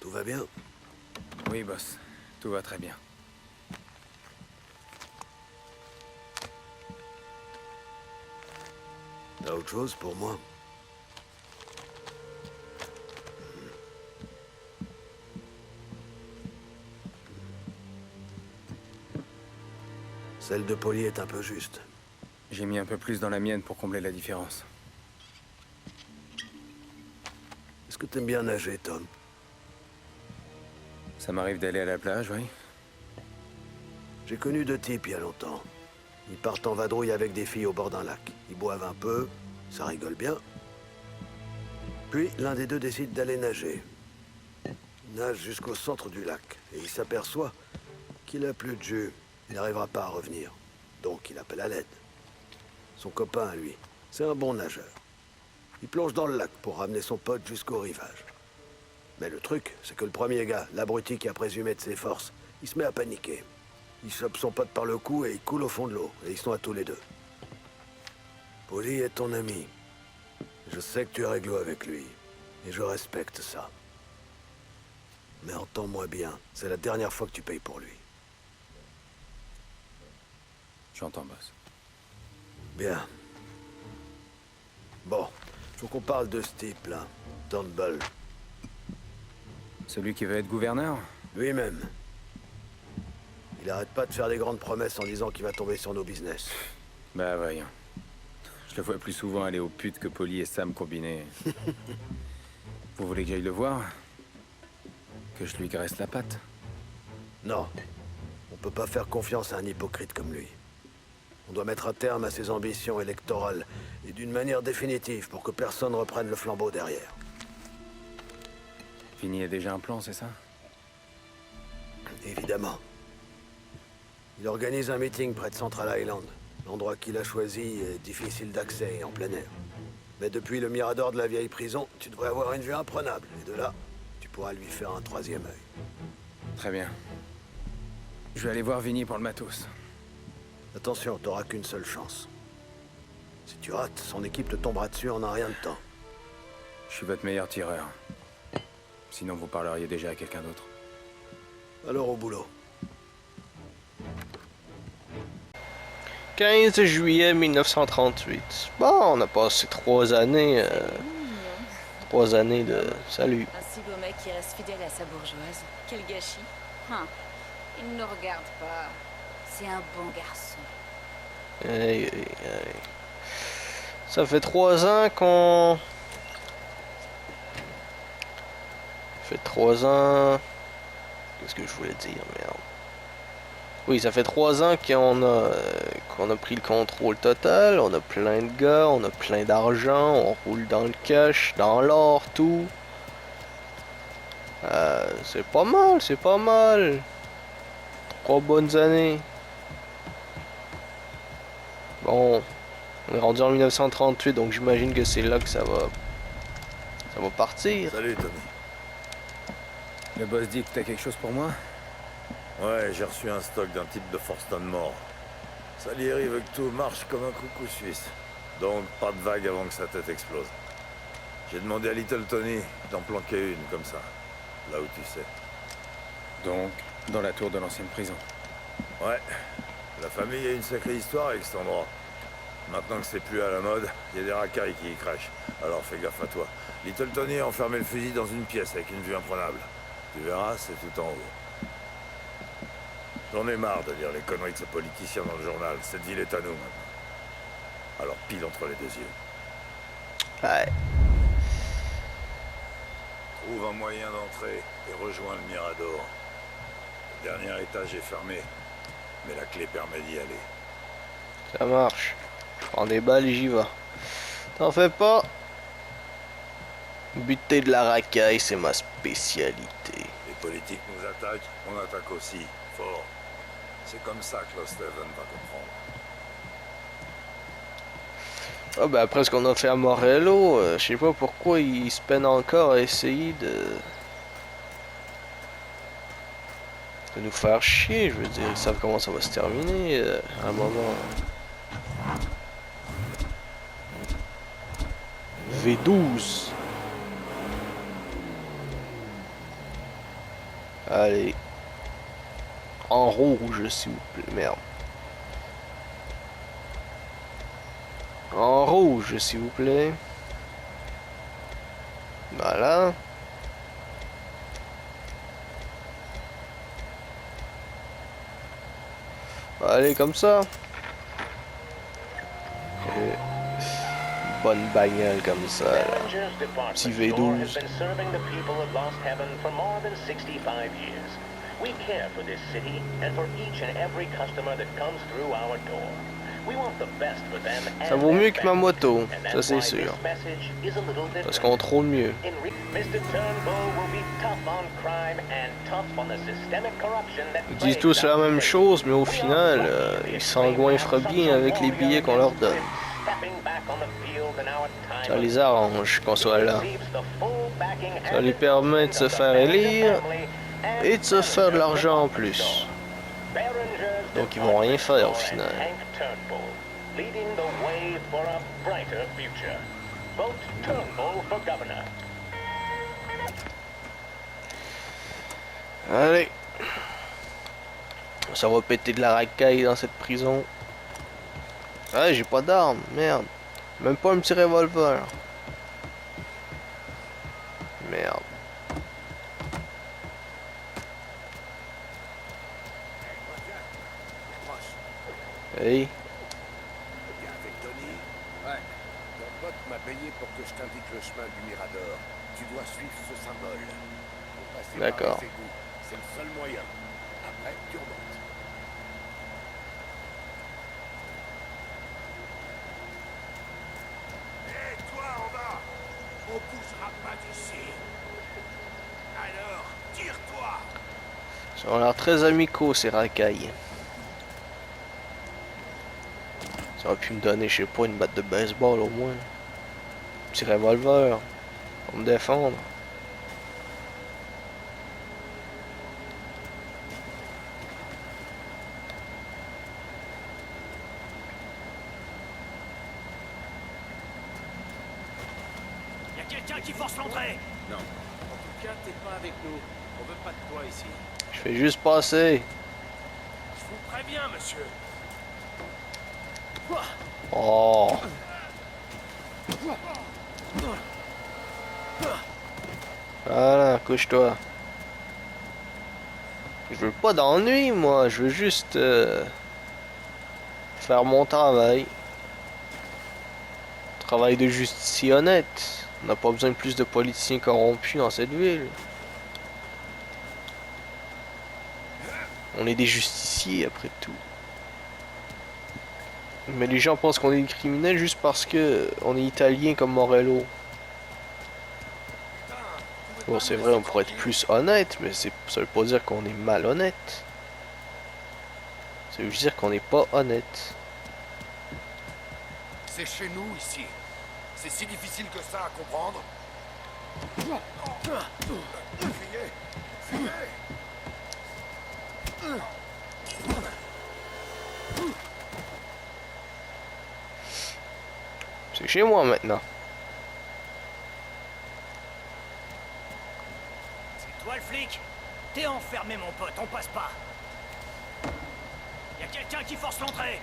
Tout va bien? Oui, boss. Tout va très bien. T'as autre chose pour moi? Celle de Polly est un peu juste. J'ai mis un peu plus dans la mienne pour combler la différence. Est-ce que t'aimes bien nager, Tom? Ça m'arrive d'aller à la plage, oui. J'ai connu deux types il y a longtemps. Ils partent en vadrouille avec des filles au bord d'un lac. Ils boivent un peu, ça rigole bien. Puis, l'un des deux décide d'aller nager. Il nage jusqu'au centre du lac, et il s'aperçoit qu'il a plus de jus. Il n'arrivera pas à revenir. Donc, il appelle à l'aide. Son copain, lui, c'est un bon nageur. Il plonge dans le lac pour ramener son pote jusqu'au rivage. Mais le truc, c'est que le premier gars, l'abruti qui a présumé de ses forces, il se met à paniquer. Il chope son pote par le cou et il coule au fond de l'eau, et ils sont à tous les deux. Polly est ton ami. Je sais que tu es réglo avec lui, et je respecte ça. Mais entends-moi bien, c'est la dernière fois que tu payes pour lui. J'entends, boss. Bien. Bon, faut qu'on parle de ce type-là, Turnbull. Celui qui veut être gouverneur? Lui-même. Il arrête pas de faire des grandes promesses en disant qu'il va tomber sur nos business. Bah voyons. Je le vois plus souvent aller aux putes que Polly et Sam combinés. Vous voulez que j'aille le voir? Que je lui graisse la patte? Non. On peut pas faire confiance à un hypocrite comme lui. On doit mettre un terme à ses ambitions électorales, et d'une manière définitive, pour que personne reprenne le flambeau derrière. Fini a déjà un plan, c'est ça? Évidemment. Il organise un meeting près de Central Island. L'endroit qu'il a choisi est difficile d'accès et en plein air. Mais depuis le mirador de la vieille prison, tu devrais avoir une vue imprenable. Et de là, tu pourras lui faire un troisième œil. Très bien. Je vais aller voir Vinny pour le matos. Attention, t'auras qu'une seule chance. Si tu rates, son équipe te tombera dessus en un rien de temps. Je suis votre meilleur tireur. Sinon, vous parleriez déjà à quelqu'un d'autre. Alors au boulot. 15 juillet 1938. Bon, on a passé 3 années. 3 années de salut. Un si beau mec qui reste fidèle à sa bourgeoise. Quel gâchis. Il ne nous regarde pas. C'est un bon garçon. Aïe, aïe, aïe. Ça fait 3 ans qu'on... Ça fait 3 ans... Qu'est-ce que je voulais dire, merde. Oui, ça fait 3 ans qu'on a pris le contrôle total. On a plein de gars, on a plein d'argent, on roule dans le cash, dans l'or, tout. C'est pas mal, c'est pas mal. 3 bonnes années. Bon, on est rendu en 1938, donc j'imagine que c'est là que ça va partir. Salut Tommy. Le boss dit que t'as quelque chose pour moi? Ouais, j'ai reçu un stock d'un type de Forston mort. Salieri veut que tout marche comme un coucou suisse. Donc pas de vague avant que sa tête explose. J'ai demandé à Little Tony d'en planquer une comme ça. Là où tu sais. Donc, dans la tour de l'ancienne prison. Ouais. La famille a une sacrée histoire avec cet endroit. Maintenant que c'est plus à la mode, il y a des racailles qui y crachent. Alors fais gaffe à toi. Little Tony a enfermé le fusil dans une pièce avec une vue imprenable. Tu verras, c'est tout en haut. J'en ai marre de lire les conneries de ce politicien dans le journal. Cette ville est à nous maintenant. Alors pile entre les deux yeux. Ouais. Trouve un moyen d'entrer et rejoins le Mirador. Le dernier étage est fermé, mais la clé permet d'y aller. Ça marche. Je prends des balles et j'y vais. T'en fais pas. Buter de la racaille, c'est ma spécialité. Les politiques nous attaquent, on attaque aussi, fort. C'est comme ça que Lost Heaven va comprendre. Ah ben après ce qu'on a fait à Morello, je sais pas pourquoi ils se peinent encore à essayer de nous faire chier. Je veux dire, ils savent comment ça va se terminer à un moment. V12. Allez. En rouge, s'il vous plaît. Merde. En rouge, s'il vous plaît. Voilà. Allez, comme ça. Et bonne bagnole comme ça, là. Petit V12. We care for this city and for each and every customer that comes through our door. We want the best for them Ça vaut mieux que ma moto, ça c'est sûr. Ça se contrôle mieux. Ils disent tous la même chose, mais au final, ils s'engouffrent bien avec les billets qu'on leur donne. Ça les arrange qu'on soit là. Ça les permet de se faire élire et de se faire de l'argent en plus. Donc ils vont rien faire au final. Allez. Ça va péter de la racaille dans cette prison. Ah, j'ai pas d'arme, merde. Même pas un petit revolver. Merde. Hey. Bien avec Tony? Ouais. Ton pote m'a payé pour que je t'indique le chemin du Mirador. Tu dois suivre ce symbole. Faut passer D'accord. par les égouts. C'est le seul moyen. Après, tu remontes. Hé, toi en bas! On bougera pas d'ici. Alors, tire-toi! Ils ont l'air très amicaux ces racailles. Ça aurait pu me donner, je sais pas, une batte de baseball au moins. Un petit revolver. Pour me défendre. Y a quelqu'un qui force l'entrée? Non. En tout cas, t'es pas avec nous. On veut pas de toi ici. Je fais juste passer. Je vous préviens, monsieur. Oh. Voilà, couche-toi. Je veux pas d'ennui, moi. Je veux juste faire mon travail. Travail de justicier honnête. On n'a pas besoin de plus de politiciens corrompus dans cette ville. On est des justiciers après tout. Mais les gens pensent qu'on est des criminels juste parce que on est italien comme Morello. Bon, c'est vrai, on pourrait être plus honnête, mais ça veut pas dire qu'on est malhonnête. Ça veut juste dire qu'on n'est pas honnête. C'est chez nous ici. C'est si difficile que ça à comprendre. Fuyez! Fuyez! C'est chez moi maintenant. C'est toi le flic? T'es enfermé, mon pote, on passe pas. Y a quelqu'un qui force l'entrée?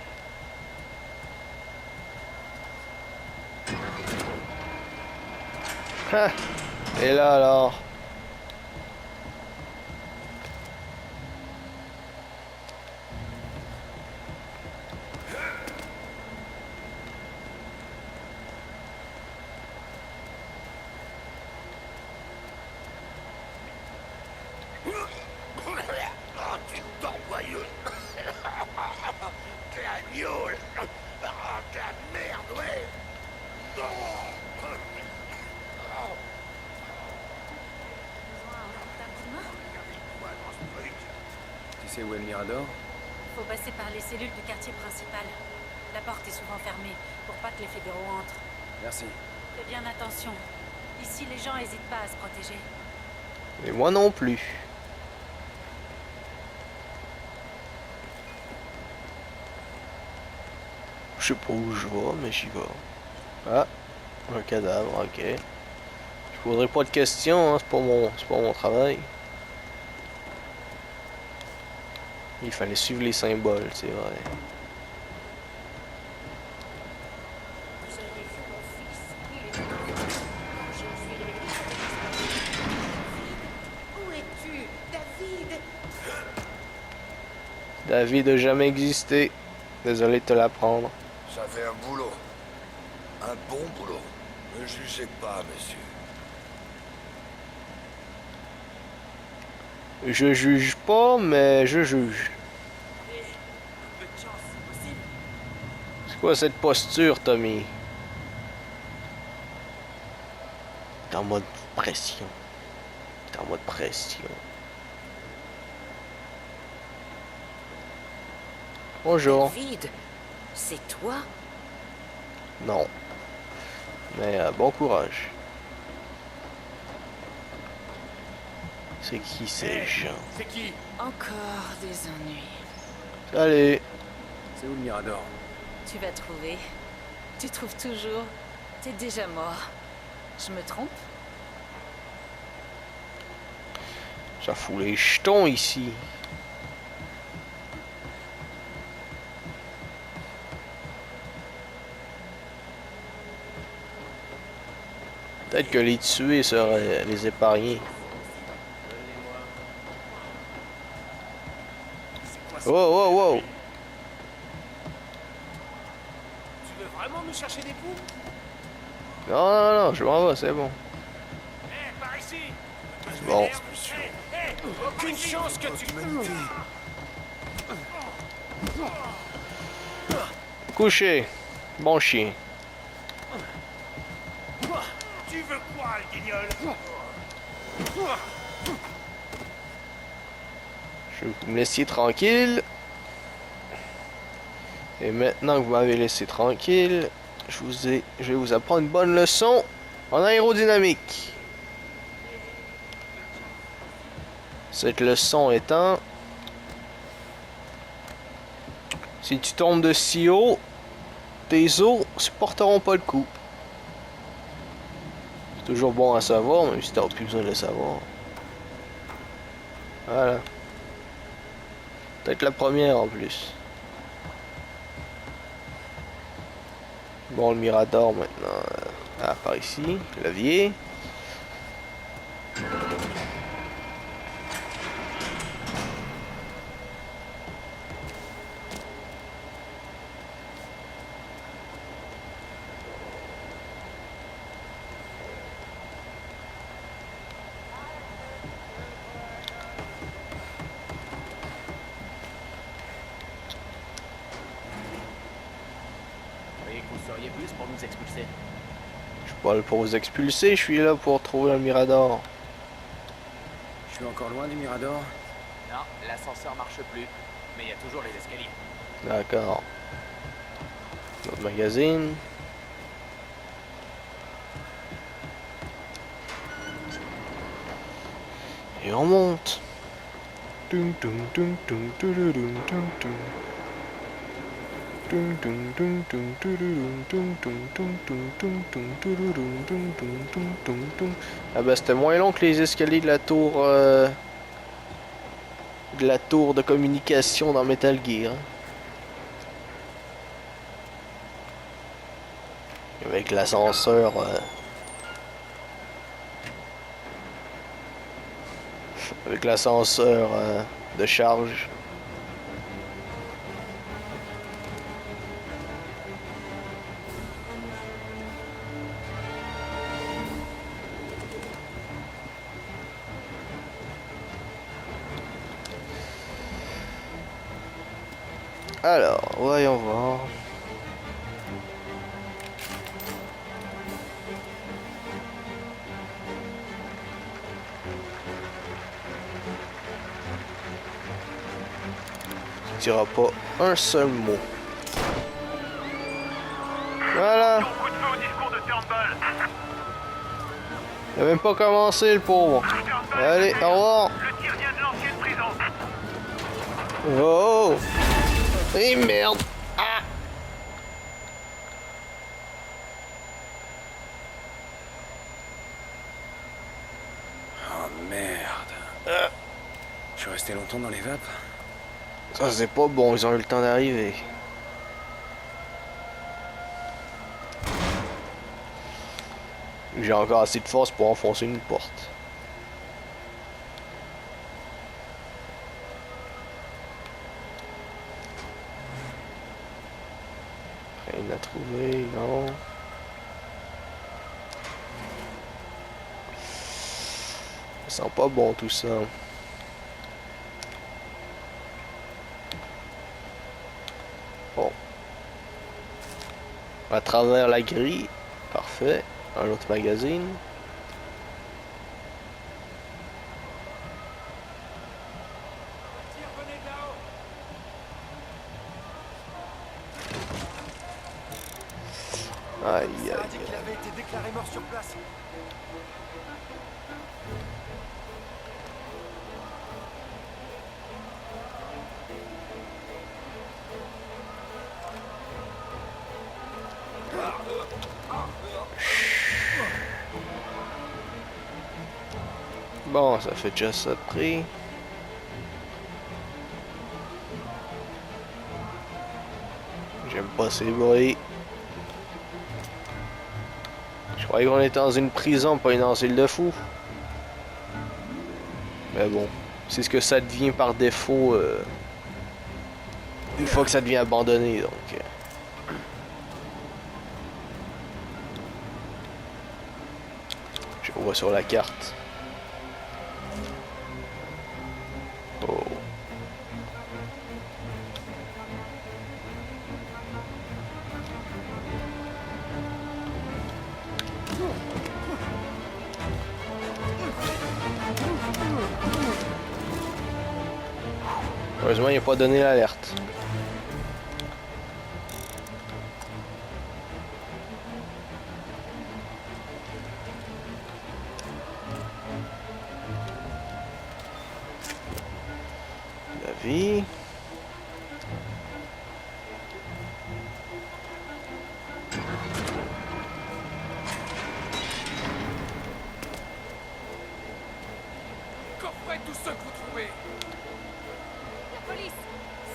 Ah. Et là alors. Ah, tu t'envoyeux! T'es un gnôle! Ah, t'es un merde, ouais! Tu sais où est le Mirador? Faut passer par les cellules du quartier principal. La porte est souvent fermée pour pas que les fédéraux entrent. Merci. Fais bien attention. Ici, les gens hésitent pas à se protéger. Mais moi non plus. Je sais pas où je vais, mais j'y vais. Ah, un cadavre, ok. Je poserai pas de questions, hein, c'est pas mon travail. Il fallait suivre les symboles, c'est vrai. Où es-tu, David? David n'a jamais existé. Désolé de te l'apprendre. J'avais un boulot. Un bon boulot. Ne jugez pas, monsieur. Je juge pas, mais je juge. C'est quoi cette posture, Tommy? T'es en mode pression. T'es en mode pression. Bonjour. David, c'est toi? Non. Mais bon courage. C'est qui ces gens? C'est qui? Encore des ennuis. Allez. C'est où le Mirador? Tu vas trouver. Tu trouves toujours. T'es déjà mort. Je me trompe? Ça fout les jetons ici. Peut-être que les tuer seraient les épargner. Oh, oh, oh! Tu veux vraiment me chercher des coups? Non, non, non, je m'en vais, c'est bon. Eh, par ici! Bon. Aucune chance que tu... Couché. Bon chien. Tu veux quoi, le guignol? Je vais vous me laisser tranquille. Et maintenant que vous m'avez laissé tranquille, je vais vous apprendre une bonne leçon en aérodynamique. Cette leçon étant, si tu tombes de si haut, tes os ne supporteront pas le coup. C'est toujours bon à savoir, même si tu n'as plus besoin de le savoir. Voilà. Peut-être la première en plus. Bon, le Mirador maintenant. Par ici. Levier. Vous seriez plus pour nous expulser. Je suis pas là pour vous expulser, je suis là pour trouver le Mirador. Je suis encore loin du Mirador? Non, l'ascenseur marche plus. Mais il y a toujours les escaliers. D'accord. Notre magazine. Et on monte. Tum, tum, tum, tum, tudurum, tum, tum. Tum, tum, tum, tum, tudurum, tum, tum, tum, tum, tum, tum, tudurum, tum, tum, tum, tum, tum. Ah bah c'était moins long que les escaliers de la tour de communication dans Metal Gear. Hein. Avec l'ascenseur avec l'ascenseur de charge. Alors, voyons voir. Tu diras pas un seul mot. Voilà. Il a même pas commencé le pauvre. Allez, au revoir. Le tir vient de l'ancienne prison. Oh! Et merde! Ah! Oh merde. Je suis resté longtemps dans les vapes. Ça c'est pas bon, ils ont eu le temps d'arriver. J'ai encore assez de force pour enfoncer une porte. Rien à trouver, non. Ça sent pas bon tout ça. Bon. À travers la grille. Parfait. Un autre magazine. Aïe aïe Ça a dit qu'il avait été déclaré mort sur place. Bon, ça fait déjà ça de prix. J'aime pas ces bruits. Je croyais qu'on était dans une prison, pas une asile de fous. Mais bon, c'est ce que ça devient par défaut une fois que ça devient abandonné, donc. Je vois sur la carte. Oh. Heureusement, il n'a pas donné l'alerte. La vie. Coffret, tous ceux que vous trouvez. La police!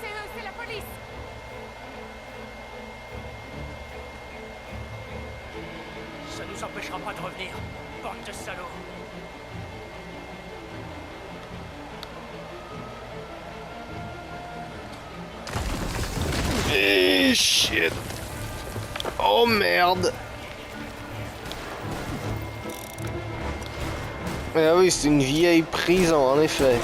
C'est eux, c'est la police! Ça nous empêchera pas de revenir. Bande de salauds. Eh, shit. Oh merde. Ah oui, c'est une vieille prison, en effet.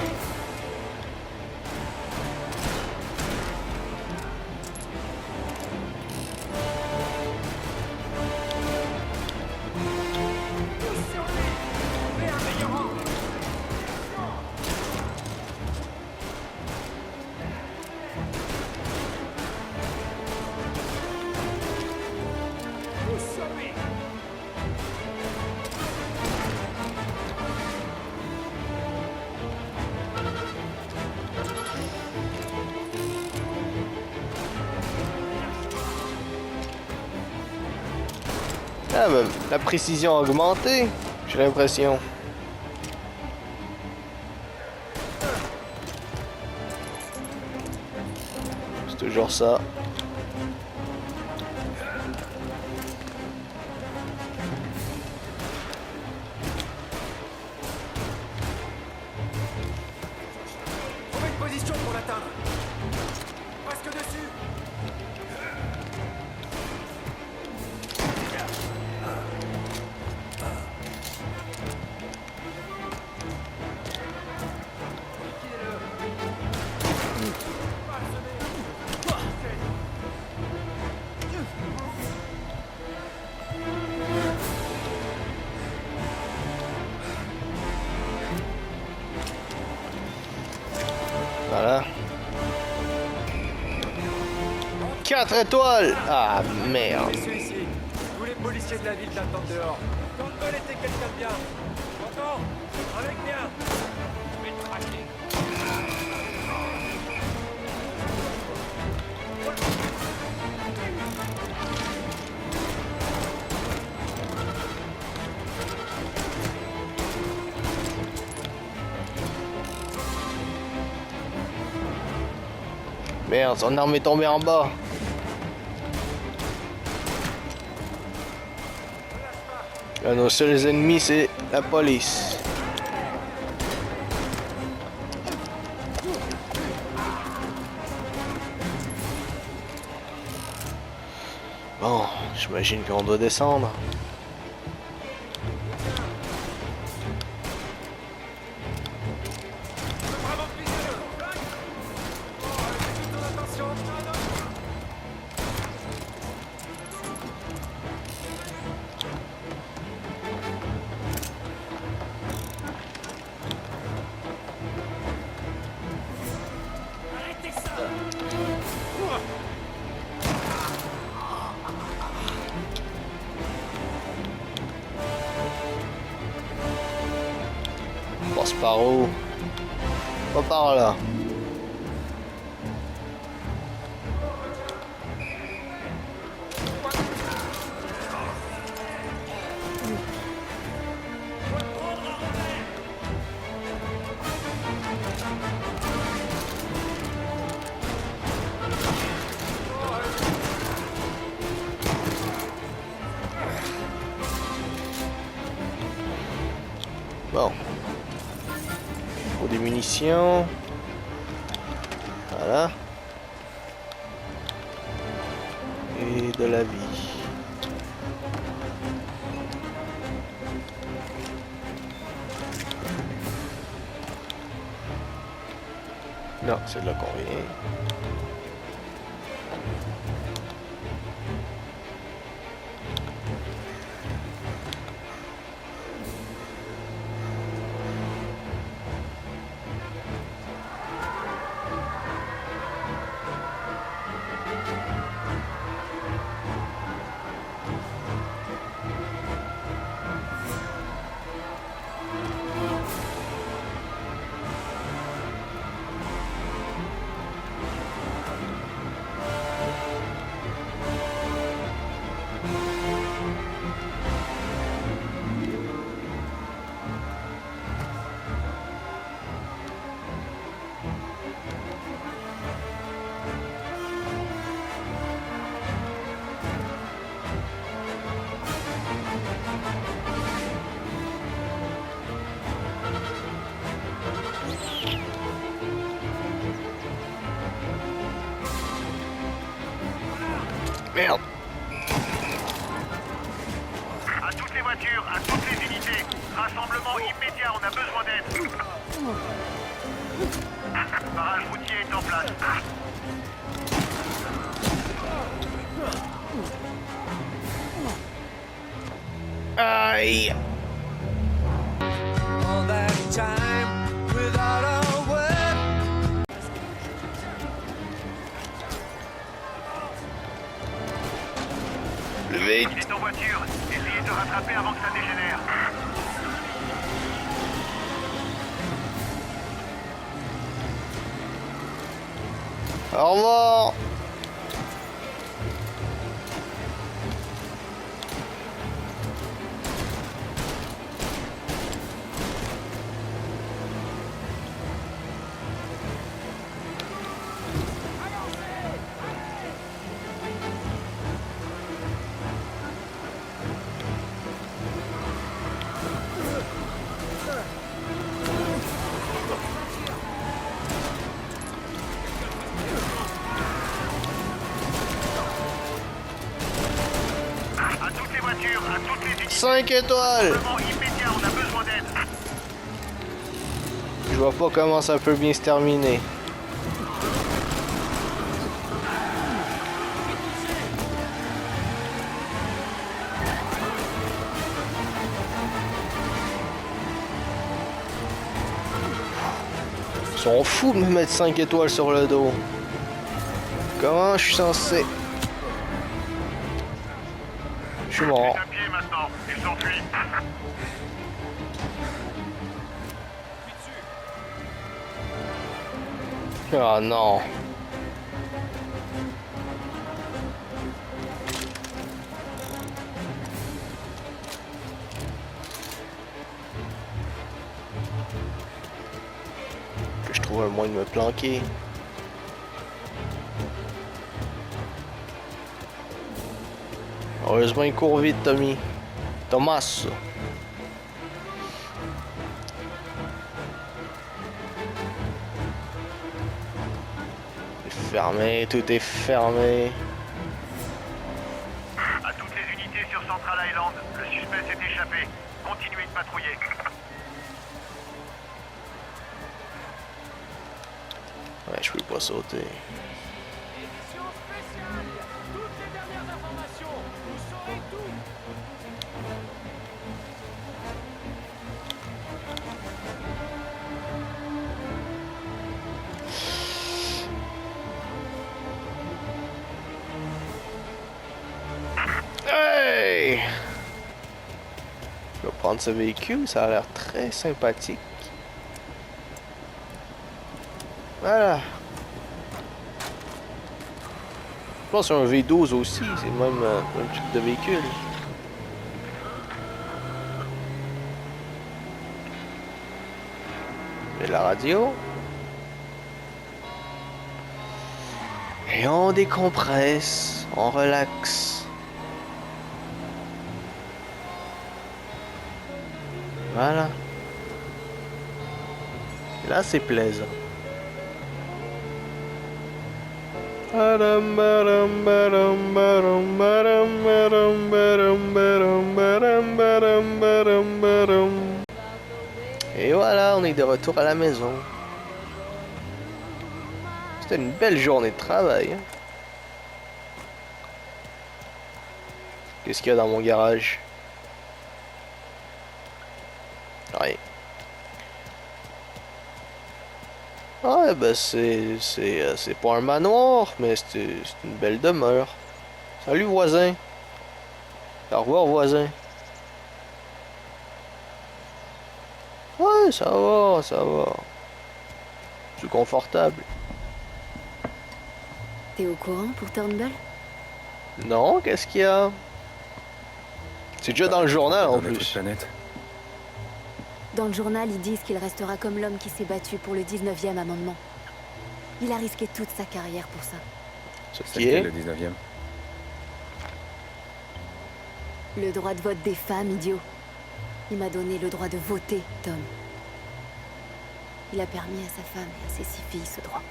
Ah ben, la précision a augmenté, j'ai l'impression. C'est toujours ça. Trouvez une position pour l'atteindre. Presque dessus. Voilà. 4 étoiles! Ah merde. Celui-ci. Tous les policiers de la ville t'attendent dehors. Quand veulent était quelqu'un de bien. T'entends? Avec bien. Je vais te traquer. Merde, son arme est tombée en bas. Là, nos seuls ennemis, c'est la police. Bon, j'imagine qu'on doit descendre. On passe par où? Pas par là. Bon. Pour des munitions. Voilà. Et de la vie. Non, c'est de là qu'on vient. Merde. À toutes les voitures, à toutes les unités. Rassemblement immédiat, on a besoin d'aide. Barrage routier est en place. Aïe. Levez. Il est en voiture. Essayez de rattraper avant que ça dégénère. Au revoir. À toutes les voitures, à toutes les unités. 5 étoiles. Rassemblement immédiat, on a besoin d'aide. Je vois pas comment ça peut bien se terminer. Ils sont fous de me mettre 5 étoiles sur le dos. Comment je suis censé... Je suis mort. À pied maintenant, ils s'enfuient. Ah non. Que je trouve un moyen de me planquer. Heureusement, il court vite, Tommy. Thomas. C'est fermé, tout est fermé. À toutes les unités sur Central Island, le suspect s'est échappé. Continuez de patrouiller. Ouais, je peux pas sauter. Édition spéciale. Toutes les dernières informations. Vous saurez tout. Hey! Je vais prendre ce véhicule, ça a l'air très sympathique. Voilà. Je pense que c'est un V12 aussi, c'est le même type de véhicule. Et la radio. Et on décompresse, on relaxe. Voilà. Et là, c'est plaisant. Et voilà, on est de retour à la maison. C'était une belle journée de travail. Hein. Qu'est-ce qu'il y a dans mon garage? Rien. Ouais, ben c'est pas un manoir, mais c'est une belle demeure. Salut voisin. Au revoir voisin. Ouais, ça va, ça va. C'est confortable. T'es au courant pour Turnbull? Non, qu'est-ce qu'il y a? C'est déjà dans le journal en Dans notre plus. planète. Dans le journal, ils disent qu'il restera comme l'homme qui s'est battu pour le 19e amendement. Il a risqué toute sa carrière pour ça. Ce C'est qui est. le 19e. Le droit de vote des femmes, idiot. Il m'a donné le droit de voter, Tom. Il a permis à sa femme et à ses 6 filles ce droit.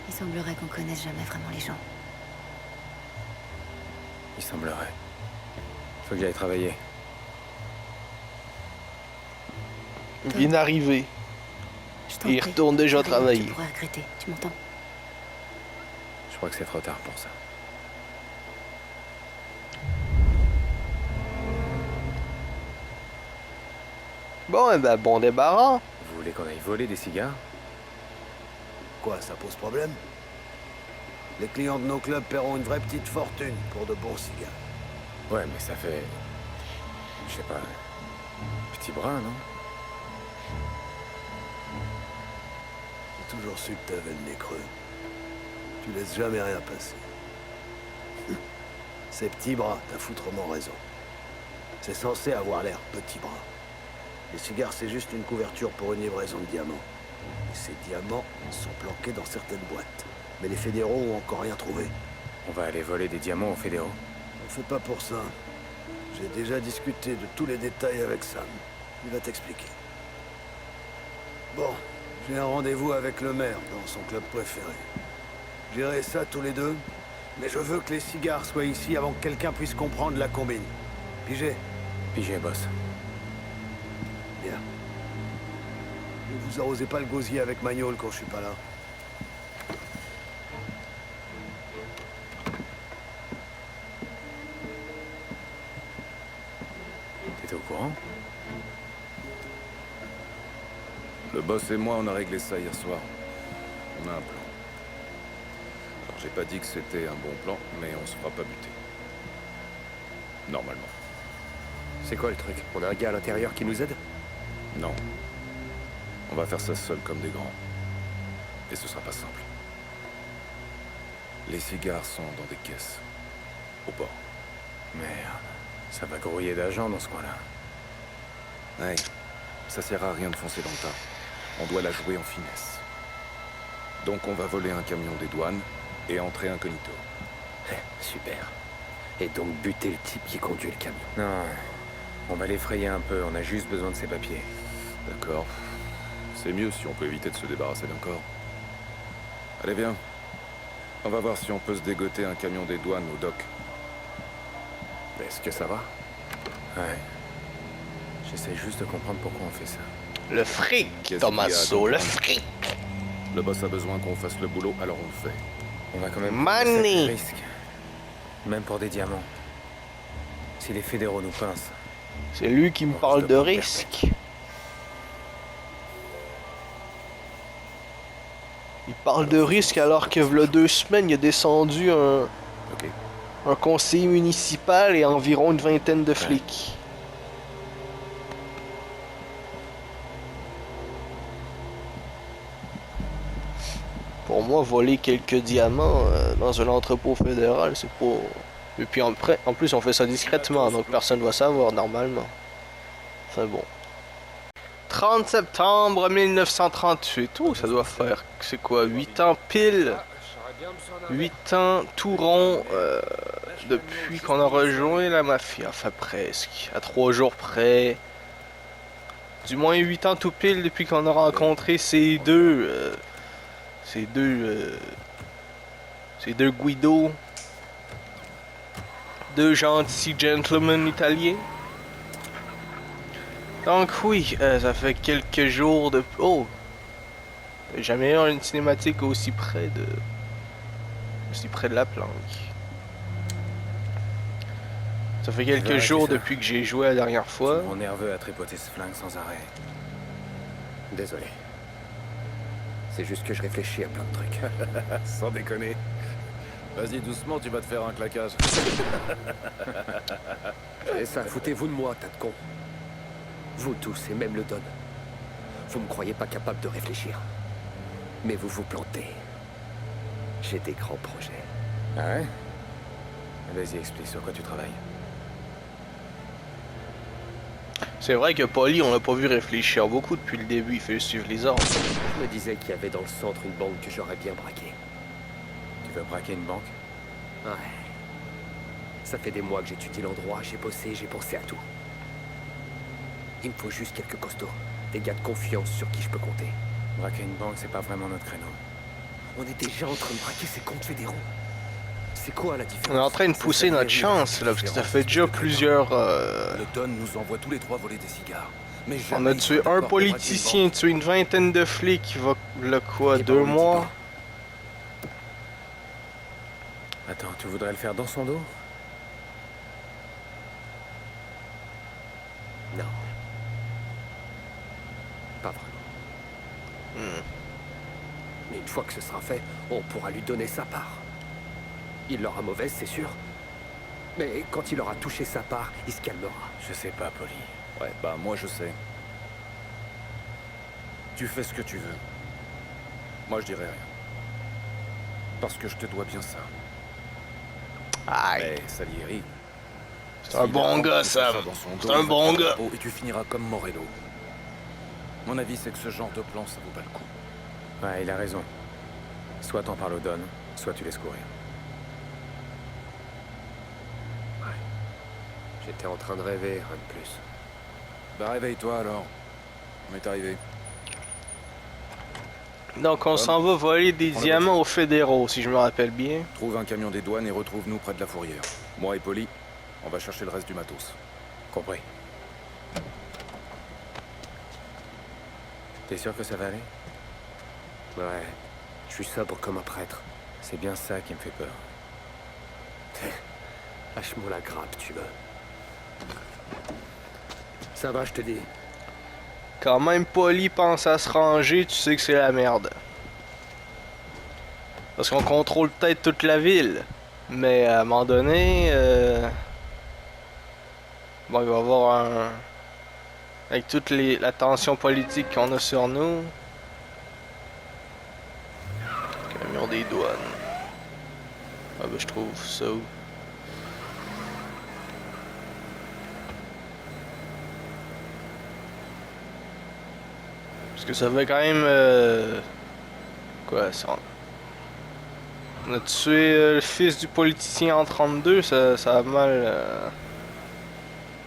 Il semblerait qu'on connaisse jamais vraiment les gens. Il semblerait. Faut que j'aille travailler. Bien arrivé. Je t'en Il prie. retourne déjà Rien que travailler. Tu pourrais regretter, tu m'entends? Je crois que c'est trop tard pour ça. Bon, eh ben, bon débarras. Vous voulez qu'on aille voler des cigares? Quoi, ça pose problème? Les clients de nos clubs paieront une vraie petite fortune pour de bons cigares. Ouais, mais ça fait... Je sais pas... Petit brin, non? J'ai toujours su que t'avais le nez creux. Tu laisses jamais rien passer. C'est petit bras, t'as foutrement raison. C'est censé avoir l'air petit bras. Les cigares, c'est juste une couverture pour une livraison de diamants. Et ces diamants sont planqués dans certaines boîtes. Mais les fédéraux ont encore rien trouvé. On va aller voler des diamants aux fédéraux. On fait pas pour ça. J'ai déjà discuté de tous les détails avec Sam. Il va t'expliquer. Bon, j'ai un rendez-vous avec le maire dans son club préféré. J'irai ça tous les deux, mais je veux que les cigares soient ici avant que quelqu'un puisse comprendre la combine. Pigé? Pigé, boss. Bien. Ne vous arrosez pas le gosier avec Magnol quand je suis pas là. T'étais au courant? Le boss et moi, on a réglé ça hier soir. On a un plan. Alors, j'ai pas dit que c'était un bon plan, mais on se fera pas buter. Normalement. C'est quoi le truc? On a un gars à l'intérieur qui nous aide? Non. On va faire ça seul comme des grands. Et ce sera pas simple. Les cigares sont dans des caisses. Au bord. Merde. Ça va grouiller d'agents dans ce coin-là. Ouais. Ça sert à rien de foncer dans le tas. On doit la jouer en finesse. Donc on va voler un camion des douanes et entrer incognito. Super. Et donc buter le type qui conduit le camion. Non, on va l'effrayer un peu, on a juste besoin de ses papiers. D'accord. C'est mieux si on peut éviter de se débarrasser d'un corps. Allez, viens. On va voir si on peut se dégoter un camion des douanes au dock. Est-ce que ça va? Ouais. J'essaie juste de comprendre pourquoi on fait ça. Le fric, Qu'est-ce Tommaso, qu'il y a, le donc? fric. Le boss a besoin qu'on fasse le boulot, alors on le fait. On va quand même Money. prendre un sacré risque. Même pour des diamants. Si les fédéraux nous pincent. C'est lui qui me parle de risque. Il parle de risque alors que v'là 2 semaines, il a descendu un conseiller municipal et environ une vingtaine de flics. Pour moi, voler quelques diamants dans un entrepôt fédéral, c'est pas... Et puis en plus, on fait ça discrètement, donc personne va savoir normalement. Enfin bon. 30 septembre 1938. Oh, ça doit faire, c'est quoi, 8 ans pile. 8 ans tout rond depuis qu'on a rejoint la mafia. Enfin presque, à 3 jours près. Du moins 8 ans tout pile depuis qu'on a rencontré ces deux Guido. 2 gentils gentlemen italiens. Donc oui, ça fait quelques jours de... Oh! J'ai jamais eu une cinématique aussi près de la planque. Ça fait quelques jours depuis que j'ai joué la dernière fois. On est nerveux à tripoter ce flingue sans arrêt. Désolé. C'est juste que je réfléchis à plein de trucs. Sans déconner. Vas-y, doucement, tu vas te faire un claquage. Et ça, foutez-vous de moi, tas de cons. Vous tous, et même le Don. Vous me croyez pas capable de réfléchir. Mais vous vous plantez. J'ai des grands projets. Ah ouais? Vas-y, explique sur quoi tu travailles. C'est vrai que Polly, on l'a pas vu réfléchir beaucoup depuis le début, il fait suivre les ordres. Je me disais qu'il y avait dans le centre une banque que j'aurais bien braquée. Tu veux braquer une banque? Ouais. Ça fait des mois que j'étudie l'endroit, j'ai bossé, j'ai pensé à tout. Il me faut juste quelques costauds. Des gars de confiance sur qui je peux compter. Braquer une banque, c'est pas vraiment notre créneau. On est déjà en train de braquer ces comptes fédéraux. C'est quoi la différence? On est en train de pousser notre chance, là, parce que ça fait déjà plusieurs... Le Don nous envoie tous les 3 voler des cigares. Mais On jamais a ils tué sont un d'accord pour braquer une politicien, banque. tué une vingtaine de flics, il va... Le quoi, Qui 2 parle, mois? Attends, tu voudrais le faire dans son dos? Non. Pas vraiment. Mais une fois que ce sera fait, on pourra lui donner sa part. Il l'aura mauvaise, c'est sûr. Mais quand il aura touché sa part, il se calmera. Je sais pas, Polly. Ouais, bah moi je sais. Tu fais ce que tu veux. Moi je dirai rien. Parce que je te dois bien ça. Aïe. Mais Salieri... C'est un bon gars, Sam. C'est un bon gars. Et tu finiras comme Morello. Mon avis, c'est que ce genre de plan, ça vaut pas le coup. Ouais, il a raison. Soit t'en parles au Don, soit tu laisses courir. J'étais en train de rêver, rien de plus. Bah réveille-toi alors. On est arrivé. Donc on s'en va voler des diamants aux fédéraux, si je me rappelle bien. Trouve un camion des douanes et retrouve-nous près de la fourrière. Moi et Polly, on va chercher le reste du matos. Compris. T'es sûr que ça va aller? Ouais, je suis sobre comme un prêtre. C'est bien ça qui me fait peur. Lâche-moi la grappe, tu veux. Ça va, je te dis. Quand même Polly pense à se ranger, tu sais que c'est la merde. Parce qu'on contrôle peut-être toute la ville. Mais à un moment donné... Bon, il va y avoir un... Avec toute la tension politique qu'on a sur nous... Camion des douanes. Ah ben je trouve ça où? Parce que ça fait quand même... Quoi, ça... On a tué le fils du politicien en 32, ça a mal...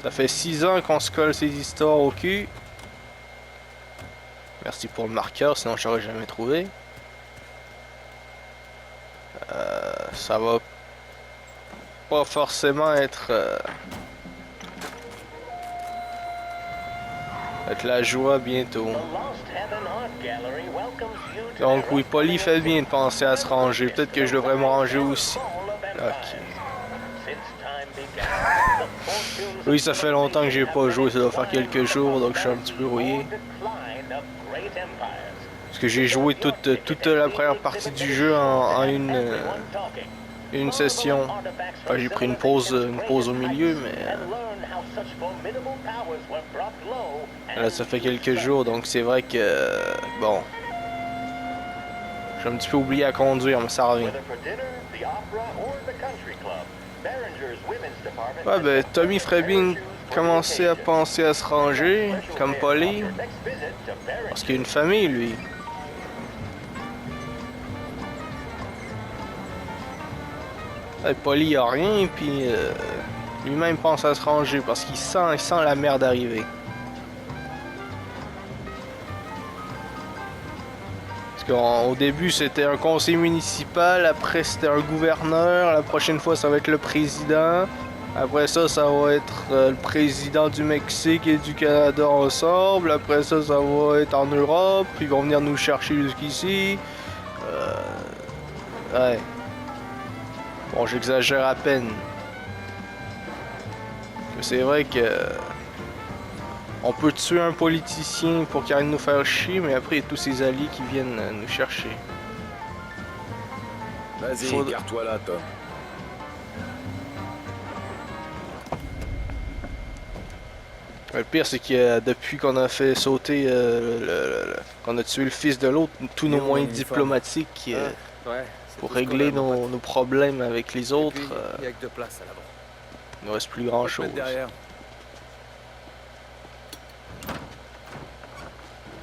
Ça fait 6 ans qu'on se colle ces histoires au cul. Merci pour le marqueur, sinon je l'aurais jamais trouvé. Ça va pas forcément être la joie bientôt. Donc oui, Polly fait bien de penser à se ranger. Peut-être que je devrais me ranger aussi. Ok. Oui, ça fait longtemps que j'ai pas joué, ça doit faire quelques jours, donc je suis un petit peu rouillé. Parce que j'ai joué toute la première partie du jeu en une session. Enfin, j'ai pris une pause au milieu, mais là ça fait quelques jours, donc c'est vrai que bon, j'ai un petit peu oublié à conduire, mais ça revient. Ouais, ben Tommy ferait bien commencer à penser à se ranger, comme Polly, parce qu'il a une famille lui. Polly a rien, puis lui-même pense à se ranger parce qu'il sent la merde arriver. Parce qu'au début c'était un conseil municipal, après c'était un gouverneur, la prochaine fois ça va être le président, après ça va être le président du Mexique et du Canada ensemble, après ça va être en Europe, puis ils vont venir nous chercher jusqu'ici. Ouais. Bon, j'exagère à peine. C'est vrai que on peut tuer un politicien pour qu'il arrête de nous faire chier, mais après il y a tous ses alliés qui viennent nous chercher. Vas-y, garde-toi là, Tom. Le pire, c'est que depuis qu'on a fait sauter, qu'on a tué le fils de l'autre, tous nos moyens diplomatiques pour régler nos problèmes avec les autres, il y a que de place à l'avant. il ne reste plus grand chose.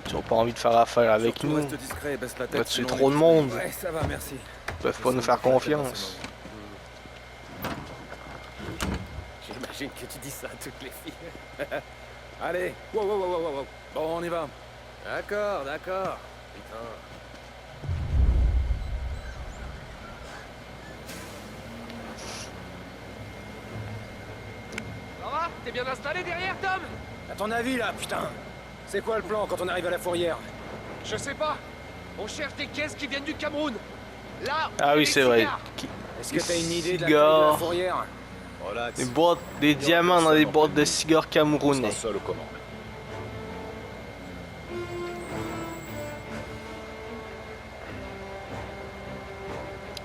Ils n'ont pas envie de faire affaire avec nous. On a tué trop de monde. Ouais, ça va, merci. Ils peuvent pas nous faire confiance. J'imagine que tu dis ça à toutes les filles. Allez, wow. Bon, on y va. D'accord. Putain. Ça va? T'es bien installé derrière, Tom? À ton avis, là, putain? C'est quoi le plan quand on arrive à la fourrière? Je sais pas. On cherche des caisses qui viennent du Cameroun. Là, Ah oui, c'est vrai. Est-ce que t'as une idée de la taille de la fourrière? Relax. Des diamants dans des boîtes de cigares camerounais. Seul aux commandes.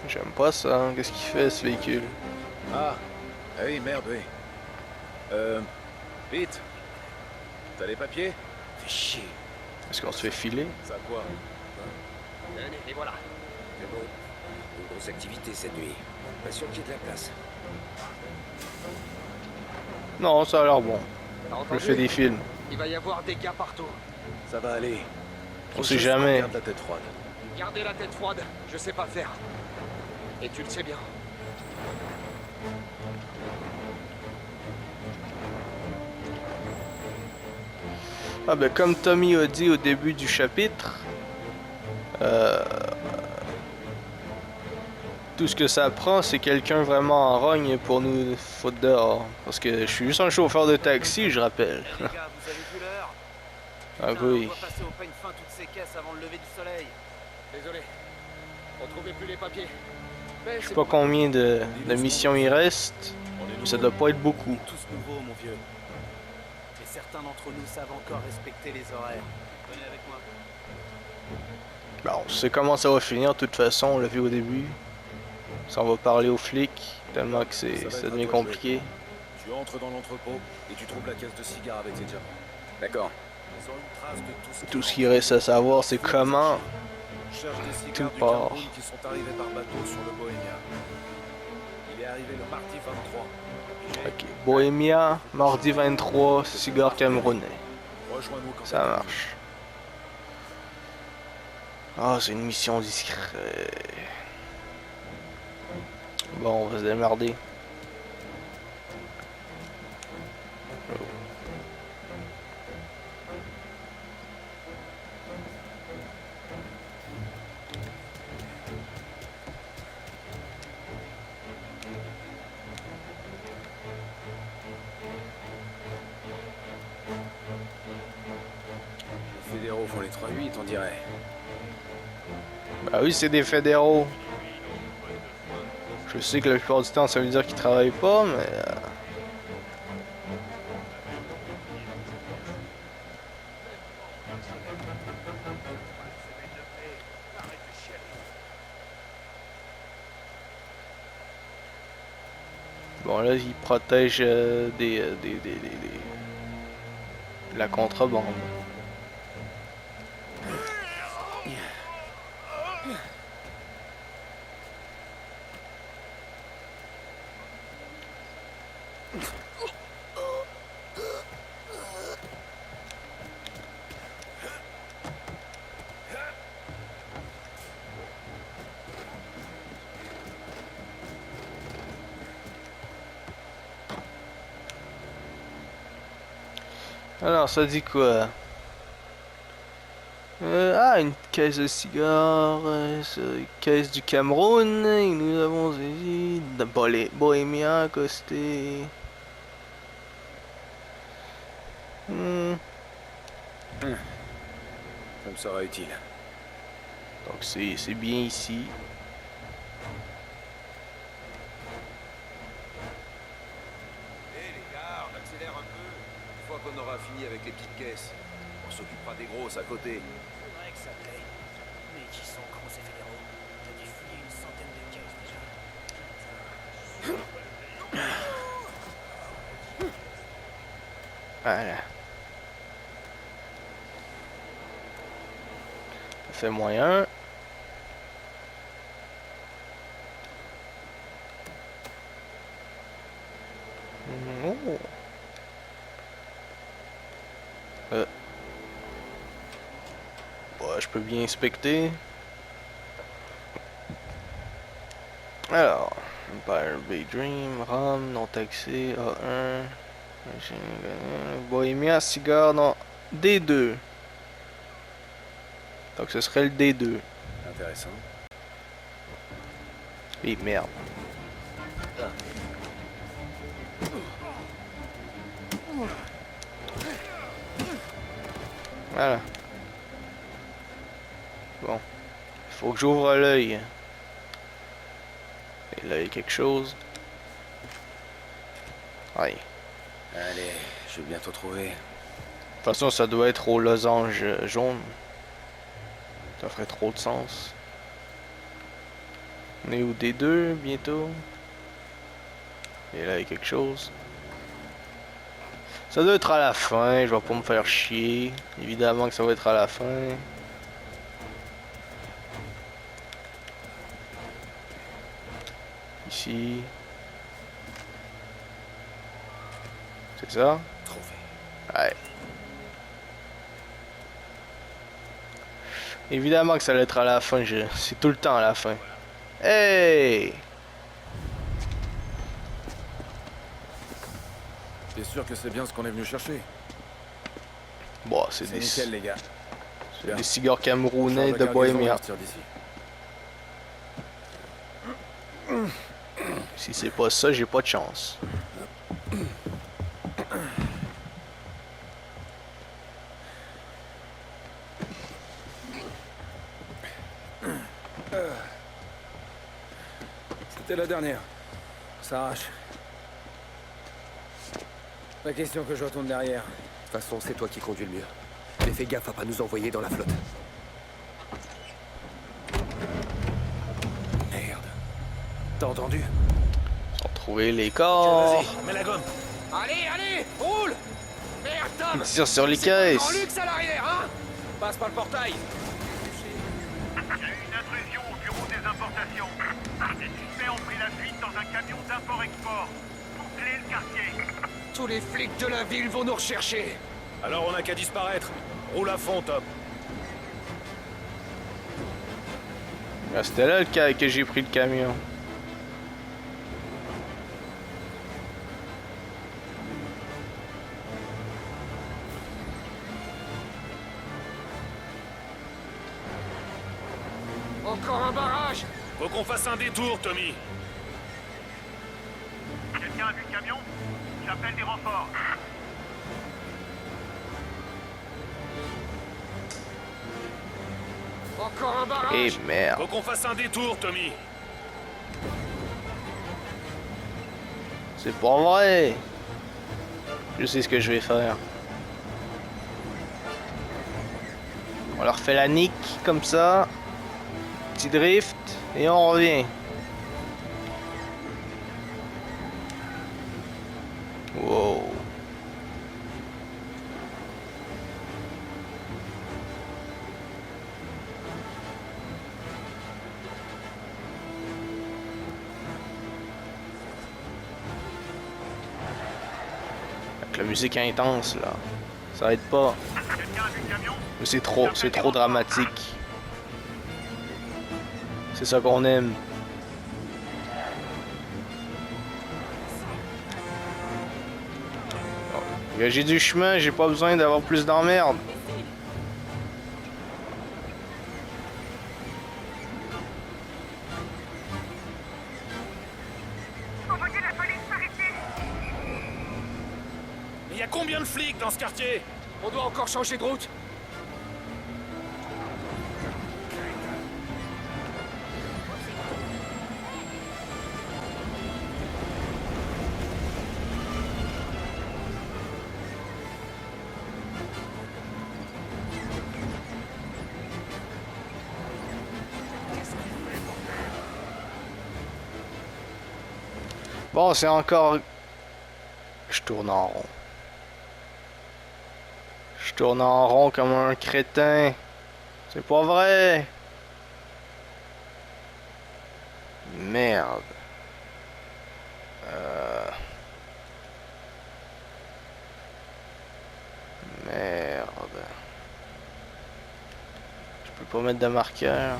J'aime pas ça, hein. Qu'est-ce qu'il fait ce véhicule? Ah oui, merde, oui. Vite. T'as les papiers? Fais chier. Est-ce qu'on se fait filer? Ça quoi? Et voilà. C'est bon. Une grosse activité cette nuit. Pas sûr qu'il y ait de la place. Non, ça a l'air bon. Je fais des films. Il va y avoir des gars partout. Ça va aller. On sait jamais. Garde la tête froide. Gardez la tête froide, je sais pas faire. Et tu le sais bien. Ah ben comme Tommy a dit au début du chapitre, tout ce que ça prend, c'est quelqu'un vraiment en rogne pour nous foutre dehors. Parce que je suis juste un chauffeur de taxi, je rappelle. Les gars, vous avez vu l'heure? Ah Putain, oui. on doit passer au peigne fin toutes ces caisses avant le lever du soleil. Désolé. On trouvait plus les papiers. Mais Je sais pas combien de missions il reste, mais ça doit pas être beaucoup. Tous nouveaux, mon vieux. Et certains d'entre nous savent encore respecter les horaires. Venez avec moi. Bon, on sait comment ça va finir, de toute façon, on l'a vu au début. Ça, on va parler aux flics, tellement que ça devient compliqué. Tu entres dans l'entrepôt et tu trouves la caisse de cigares avec tes diamants. D'accord. Ils ont une trace de Tout ce qu'il reste à savoir, c'est comment Cherche des tout cigares du part. Cameroun qui sont arrivés par bateau sur le Bohémia. Il est arrivé le mardi 23. Ok, Bohémia, mardi 23, cigare camerounais. Rejoins-nous quand Ça t'as marche. Ah, c'est une mission discrète. Bon, on va se démerder. Les fédéraux font les 3-8, on dirait. Bah oui, c'est des fédéraux. Je sais que la plupart du temps, ça veut dire qu'ils travaillent pas, mais... Bon, là, ils protègent de la contrebande. Alors, ça dit quoi? Une caisse de cigares, une caisse du Cameroun, et nous avons saisi de Bohémien accosté. Ça me sera utile. Donc c'est bien ici. On aura fini avec les petites caisses. On s'occupera des grosses à côté. C'est vrai que ça paye. Mais qui sont cons ces fédéraux? T'as dû fouiller une centaine de caisses déjà. Voilà. Ça fait moyen. Oh. Ouais, je peux bien inspecter. Alors, Empire Bay Dream, RAM, non taxé, A1, Bohémia, cigare, non, D2. Donc ce serait le D2. Intéressant. Et merde. Voilà. Bon. Il faut que j'ouvre l'œil. Et là, il y a quelque chose. Aïe. Allez, je vais bientôt trouver. De toute façon, ça doit être au losange jaune. Ça ferait trop de sens. On est au D2 bientôt. Et là, il y a quelque chose. Ça doit être à la fin, je vais pas me faire chier. Évidemment que ça va être à la fin. Ici. C'est ça? Trouvé. Ouais. Évidemment que ça va être à la fin, c'est tout le temps à la fin. Hey! T'es sûr que c'est bien ce qu'on est venu chercher? Bon, c'est C'est des, nickel, les gars. des cigares camerounais de Bohémia. Si c'est pas ça, j'ai pas de chance. C'était la dernière. Ça arrache. Pas question que je retourne derrière. De toute façon, c'est toi qui conduis le mieux. Mais fais gaffe à pas nous envoyer dans la flotte. Merde. T'as entendu? Ils ont trouvé les corps. Vas-y, mets la gomme. Allez, allez, roule! Merde, Tom! Ils tirent sur les En caisses. luxe à l'arrière, hein? Passe par le portail. Il y a eu une intrusion au bureau des importations. Les suspects ont pris la fuite dans un camion d'import-export. Bouclez le quartier. Tous les flics de la ville vont nous rechercher. Alors on n'a qu'à disparaître. Roule à fond, Top. Ah, c'était là que j'ai pris le camion. Encore un barrage! Faut qu'on fasse un détour, Tommy. Quelqu'un a vu le camion? J'appelle des renforts. Encore un barrage! Et merde. Faut qu'on fasse un détour, Tommy. C'est pas vrai. Je sais ce que je vais faire. On leur fait la nique comme ça. Petit drift et on revient. Wow. Avec la musique intense là. Ça aide pas. Quelqu'un a vu le camion? Mais c'est trop dramatique. C'est ça qu'on aime. J'ai du chemin, j'ai pas besoin d'avoir plus d'emmerdes. Envoyez la police par ici! Mais y a combien de flics dans ce quartier? On doit encore changer de route! Bon, c'est encore... Je tourne en rond. Je tourne en rond comme un crétin. C'est pas vrai. Merde. Merde. Je peux pas mettre de marqueur.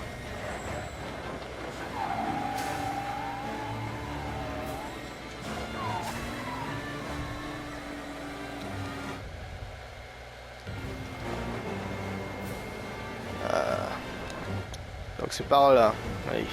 Donc c'est par là. Oui.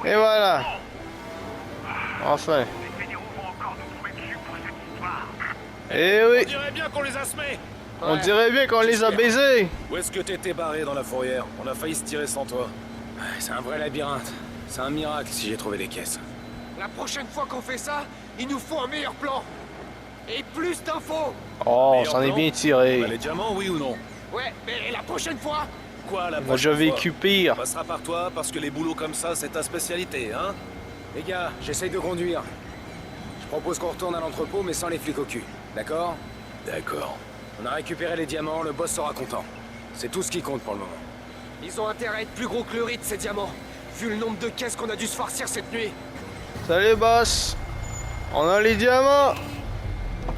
Et voilà. Enfin. Les fédéraux vont encore nous tomber dessus pour cette histoire. Eh oui. On dirait bien qu'on les a semés. On dirait bien qu'on les a baisés. Où est-ce que t'étais barré dans la fourrière? On a failli se tirer sans toi. C'est un vrai labyrinthe. C'est un miracle si j'ai trouvé les caisses. La prochaine fois qu'on fait ça, il nous faut un meilleur plan! Et plus d'infos! Oh, Meilleur s'en est plan? bien tiré. Les diamants, oui ou non? Ouais, mais la prochaine fois! Quoi, la On a prochaine déjà fois? vécu pire. On passera par toi parce que les boulots comme ça, c'est ta spécialité, hein? Les gars, j'essaye de conduire. Je propose qu'on retourne à l'entrepôt, mais sans les flics au cul. D'accord? D'accord. On a récupéré les diamants, le boss sera content. C'est tout ce qui compte pour le moment. Ils ont intérêt à être plus gros que le rite, ces diamants. Vu le nombre de caisses qu'on a dû se farcir cette nuit. Salut boss. On a les diamants.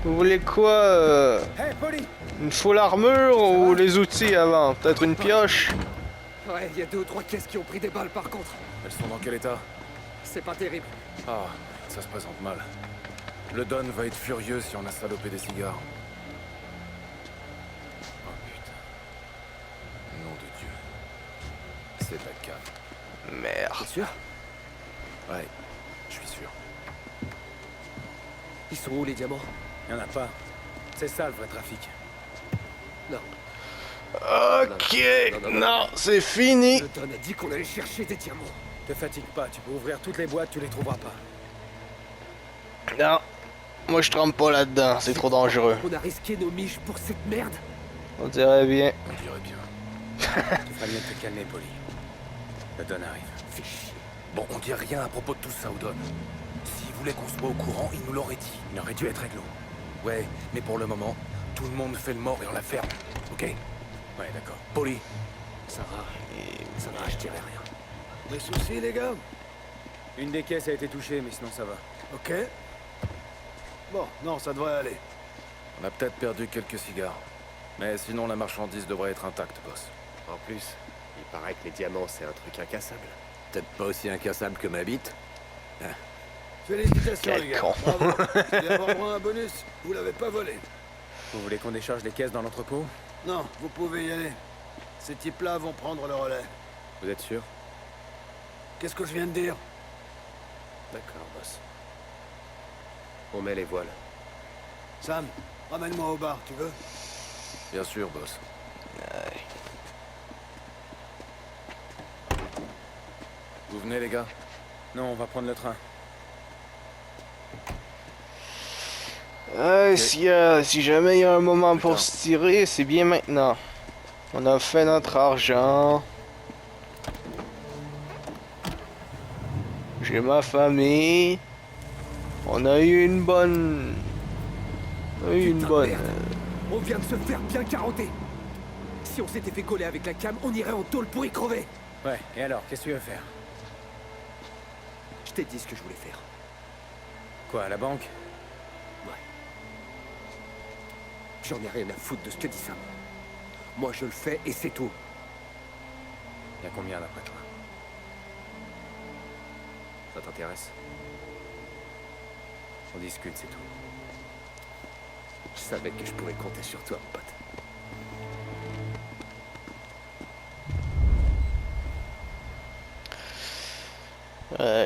Vous voulez quoi Hey, Polly! Une full armure ou les outils avant? Peut-être une pioche? Ouais, il y a 2 ou 3 caisses qui ont pris des balles par contre. Elles sont dans quel état? C'est pas terrible. Ah, ça se présente mal. Le Don va être furieux si on a salopé des cigares. Oh putain. Nom de Dieu. C'est de la cave. Merde. T'es sûr? Ouais, je suis sûr. Ils sont où les diamants? Y'en a pas. C'est ça le vrai trafic. Non. Ok. Non, c'est fini. Le Don a dit qu'on allait chercher des diamants. Te fatigue pas, tu peux ouvrir toutes les boîtes, tu les trouveras pas. Non. Moi je trempe pas là-dedans, c'est trop dangereux. On a risqué nos miches pour cette merde? On dirait bien. On dirait bien. Tu ferais mieux de te calmer, Polly. Le Don arrive. Fais chier. Bon, on dit rien à propos de tout ça au Don. S'il voulait qu'on soit au courant, il nous l'aurait dit. Il aurait dû être réglo. Ouais, mais pour le moment, tout le monde fait le mort et on la ferme. Ok? Ouais, d'accord. Polly. Ça va, je dirais rien. Des soucis, les gars? Une des caisses a été touchée, mais sinon ça va. Ok. Bon, non, ça devrait aller. On a peut-être perdu quelques cigares. Mais sinon, la marchandise devrait être intacte, boss. En plus, il paraît que les diamants, c'est un truc incassable. Peut-être pas aussi incassable que ma bite. Félicitations, Quel les gars. con. Bravo. Vous allez avoir droit à un bonus. Vous l'avez pas volé. Vous voulez qu'on décharge les caisses dans l'entrepôt? Non, vous pouvez y aller. Ces types-là vont prendre le relais. Vous êtes sûr? Qu'est-ce que je viens de dire? D'accord, boss. On met les voiles. Sam, ramène-moi au bar, tu veux? Bien sûr, boss. Ouais. Vous venez, les gars? Non, on va prendre le train. Si jamais il y a un moment pour se tirer, c'est bien maintenant. On a fait notre argent. J'ai ma famille. On a eu une bonne... On vient de se faire bien carotter. Si on s'était fait coller avec la cam, on irait en tôle pour y crever. Ouais, et alors, qu'est-ce que tu veux faire? Je t'ai dit ce que je voulais faire. Quoi, à la banque? Ouais. J'en ai rien à foutre de ce que dit Sam. Moi, je le fais et c'est tout. Y a combien d'après toi? Ça t'intéresse? On discute, c'est tout. Je savais que je pourrais compter sur toi, mon pote.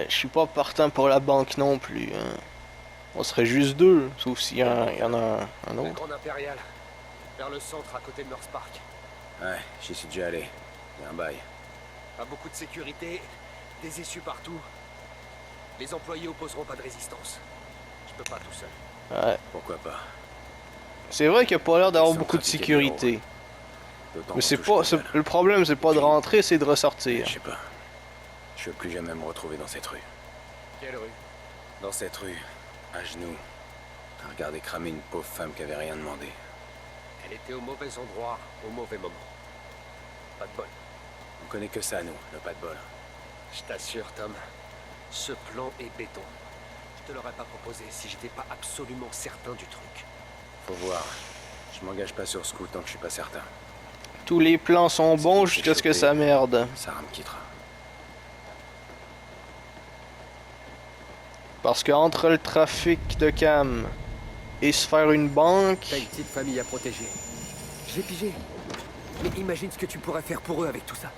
Je suis pas partant pour la banque non plus. Hein. On serait juste deux, sauf s'il y en a un La autre. Grande Impériale, vers le centre à côté de North Park. Ouais, j'y suis déjà allé. Y a un bail. Pas beaucoup de sécurité, des issues partout. Les employés opposeront pas de résistance. Je peux pas tout seul. Ouais. Pourquoi pas? C'est vrai qu'il n'y a pas l'air d'avoir Ils sont beaucoup de trafiqués sécurité. D'autant Mais qu'on c'est touche pas... que dalle. Le problème, c'est pas de rentrer, c'est de ressortir. Je sais pas. Je veux plus jamais me retrouver dans cette rue. Quelle rue? Dans cette rue, à genoux, à regarder cramer une pauvre femme qui avait rien demandé. Elle était au mauvais endroit, au mauvais moment. Pas de bol. On connaît que ça, nous, le pas de bol. Je t'assure, Tom, ce plan est béton. Je te l'aurais pas proposé si j'étais pas absolument certain du truc. Faut voir. Je m'engage pas sur ce coup tant que je suis pas certain. Tous les plans sont bons jusqu'à ce que ça merde. Sarah me quittera. Parce que entre le trafic de cam et se faire une banque... T'as une petite famille à protéger. J'ai pigé. Mais imagine ce que tu pourrais faire pour eux avec tout ça.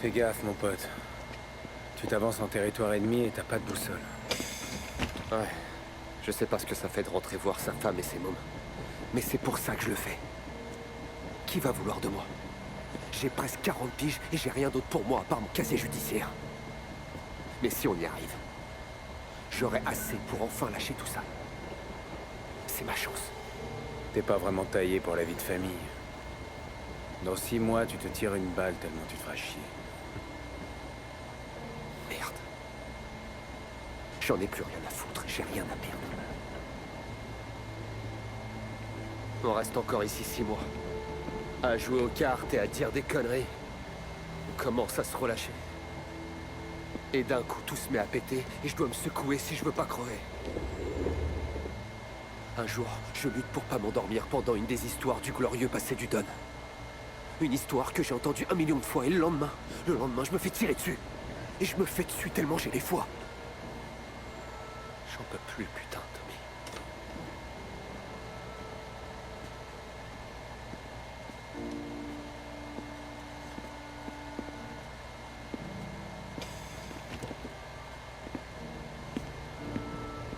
Fais gaffe, mon pote. Tu t'avances en territoire ennemi et t'as pas de boussole. Ouais. Je sais pas ce que ça fait de rentrer voir sa femme et ses mômes. Mais c'est pour ça que je le fais. Qui va vouloir de moi? J'ai presque 40 piges et j'ai rien d'autre pour moi à part mon casier judiciaire. Mais si on y arrive, j'aurai assez pour enfin lâcher tout ça. C'est ma chance. T'es pas vraiment taillé pour la vie de famille. Dans 6 mois, tu te tires une balle tellement tu te feras chier. Merde. J'en ai plus rien à foutre, j'ai rien à perdre. On reste encore ici 6 mois. À jouer aux cartes et à dire des conneries. On commence à se relâcher. Et d'un coup, tout se met à péter et je dois me secouer si je veux pas crever. Un jour, je lutte pour pas m'endormir pendant une des histoires du glorieux passé du Don. Une histoire que j'ai entendue 1 million de fois et le lendemain, je me fais tirer dessus. Et je me fais dessus tellement j'ai les foies. J'en peux plus, putain, Tommy.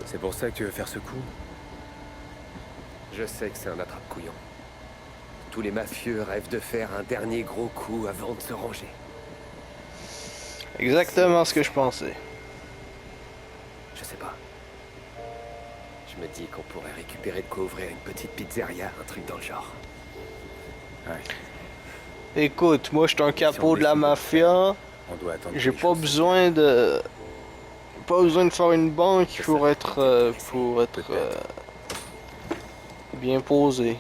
C'est pour ça que tu veux faire ce coup? Je sais que c'est un attrape-couillon. Tous les mafieux rêvent de faire un dernier gros coup avant de se ranger. Exactement ce que je pensais. Je sais pas. Je me dis qu'on pourrait récupérer de quoi ouvrir une petite pizzeria, un truc dans le genre. Ouais. Écoute, moi je suis un capot de la mafia. On doit attendre. J'ai pas besoin de... Pas besoin de faire une banque pour être bien posé.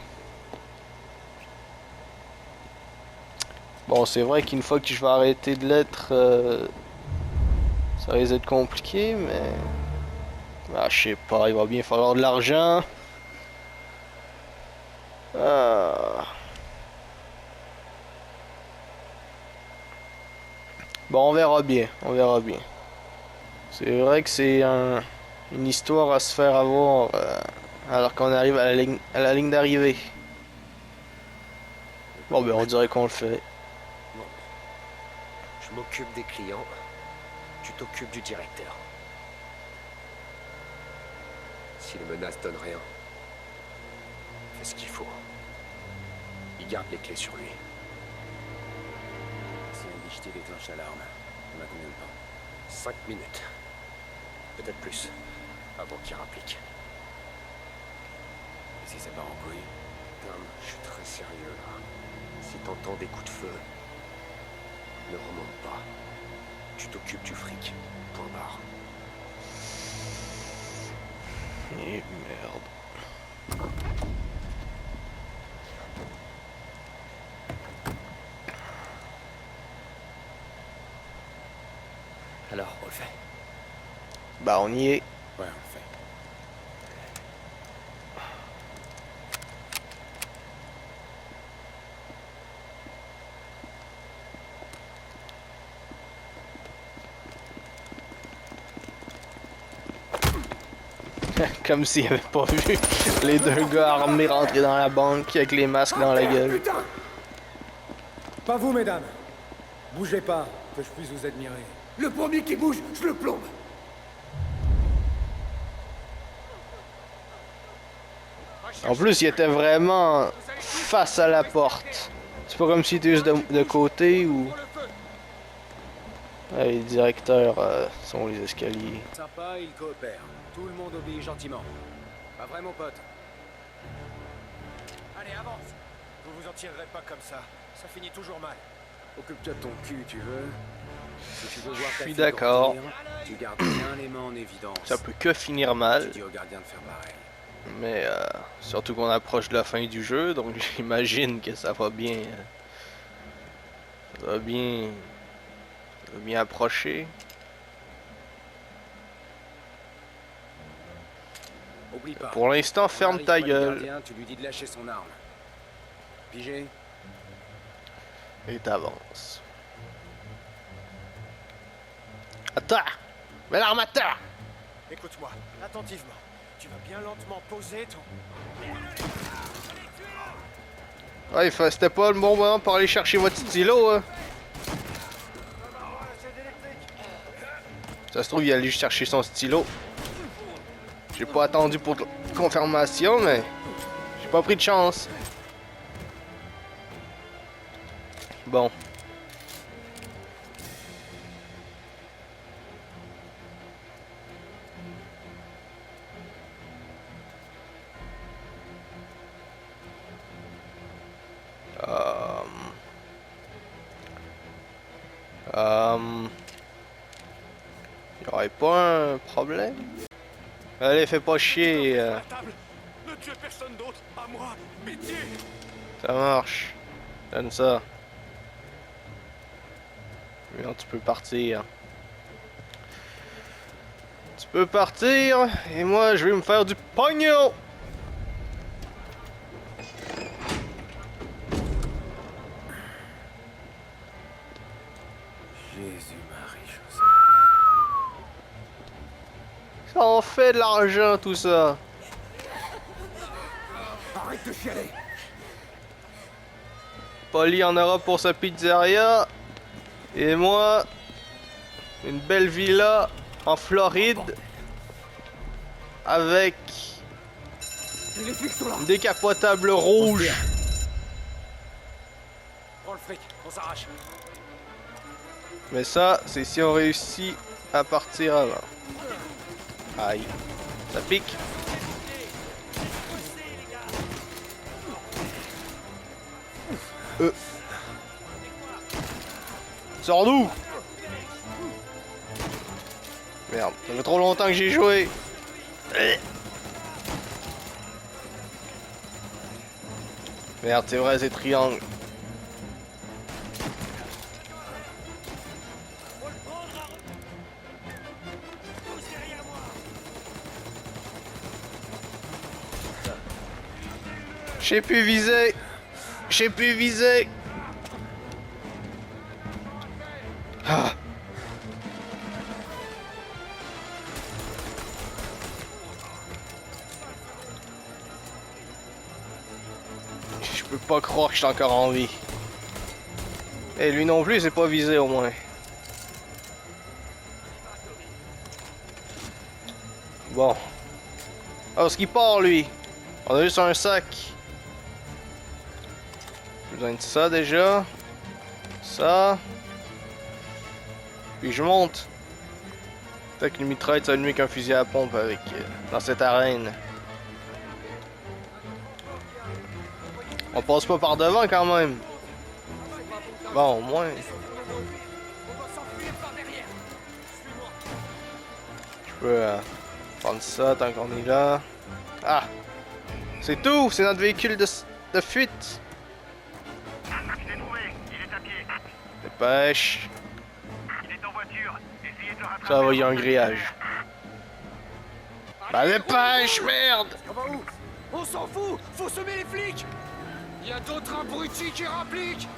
Bon, c'est vrai qu'une fois que je vais arrêter de l'être, ça risque d'être compliqué, mais Ah, je sais pas, il va bien falloir de l'argent. Ah. Bon, on verra bien, on verra bien. C'est vrai que c'est une histoire à se faire avoir alors qu'on arrive à la ligne d'arrivée. Bon, ben on dirait qu'on le fait. Non. Je m'occupe des clients. Tu t'occupes du directeur. Si les menaces donnent rien, fais ce qu'il faut. Il garde les clés sur lui. Si un guichetier déclenche l'alarme, on a combien de temps? 5 minutes. Peut-être plus. Avant qu'il rapplique. Et si ça part en couille? Tom, je suis très sérieux là. Si t'entends des coups de feu, ne remonte pas. Tu t'occupes du fric. Point barre. Et merde. Alors, on le fait. Bah on y est. Ouais, on le fait. Comme s'il avait pas vu les deux gars armés rentrer dans la banque avec les masques dans la gueule. Putain! Pas vous, mesdames. Bougez pas, que je puisse vous admirer. Le premier qui bouge, je le plombe! En plus, il était vraiment face à la porte. C'est pas comme s'il était juste de côté ou... Ouais, les directeurs sont les escaliers. Sympa, ils coopèrent. Tout le monde obéit gentiment. Pas vrai, mon pote? Allez, avance. Vous vous en tirerez pas comme ça. Ça finit toujours mal. Occupe-toi de ton cul, tu veux. Si tu veux voir ta Je suis fille d'accord. grandir, tu gardes bien les mains en évidence. Ça peut que finir mal. Tu dis au gardien de faire pareil. Mais surtout qu'on approche de la fin du jeu, donc j'imagine que ça va bien... ça va bien approcher. Oublie pas. Pour l'instant, On ferme arrive ta près du gueule. gardien, tu lui dis de lâcher son arme. Pigé? Et t'avances. Attends! Mets l'arme à terre! Écoute-moi, attentivement. Tu vas bien lentement poser ton... Ouais, c'était pas le bon moment pour aller chercher votre stylo, hein. Ça se trouve, il allait juste chercher son stylo. J'ai pas attendu pour confirmation, mais j'ai pas pris de chance. Bon. Y'aurait pas un problème? Allez, fais pas chier. Ne tuez personne d'autre, à moi. Pitié. Ça marche. Donne ça. Maintenant, tu peux partir. Tu peux partir, et moi, je vais me faire du pognon! Jésus-Marie-Joseph. Ça en fait de l'argent, tout ça. Arrête de chialer! Polly en aura pour sa pizzeria. Et moi, une belle villa en Floride. Avec Les flics sont là! une décapotable rouge. Prends le fric, on s'arrache. Mais ça, c'est si on réussit à partir avant. Aïe. Ça pique. Sors d'où? Merde, ça fait trop longtemps que j'ai joué. Merde, c'est vrai, c'est triangle. J'ai pu viser. J'ai pu viser. Ah. Je peux pas croire que je suis encore en vie. Et lui non plus, c'est pas visé au moins. Bon. Ah, parce qu'il part lui. On a juste un sac. J'ai besoin de ça déjà. Ça. Puis je monte. Peut-être qu'une mitraille, ça va mieux qu'un fusil à pompe avec dans cette arène. On passe pas par devant quand même. Bon, au moins. Je peux prendre ça tant qu'on est là. Ah! C'est tout! C'est notre véhicule de fuite! Je l'ai trouvé, il est à pied. Dépêche! Il est en voiture, essayez de le rattraper. Ça va, il y a un grillage. Bah dépêche, merde! On va où? On s'en fout! Faut semer les flics! Il y a d'autres abrutis qui rappliquent!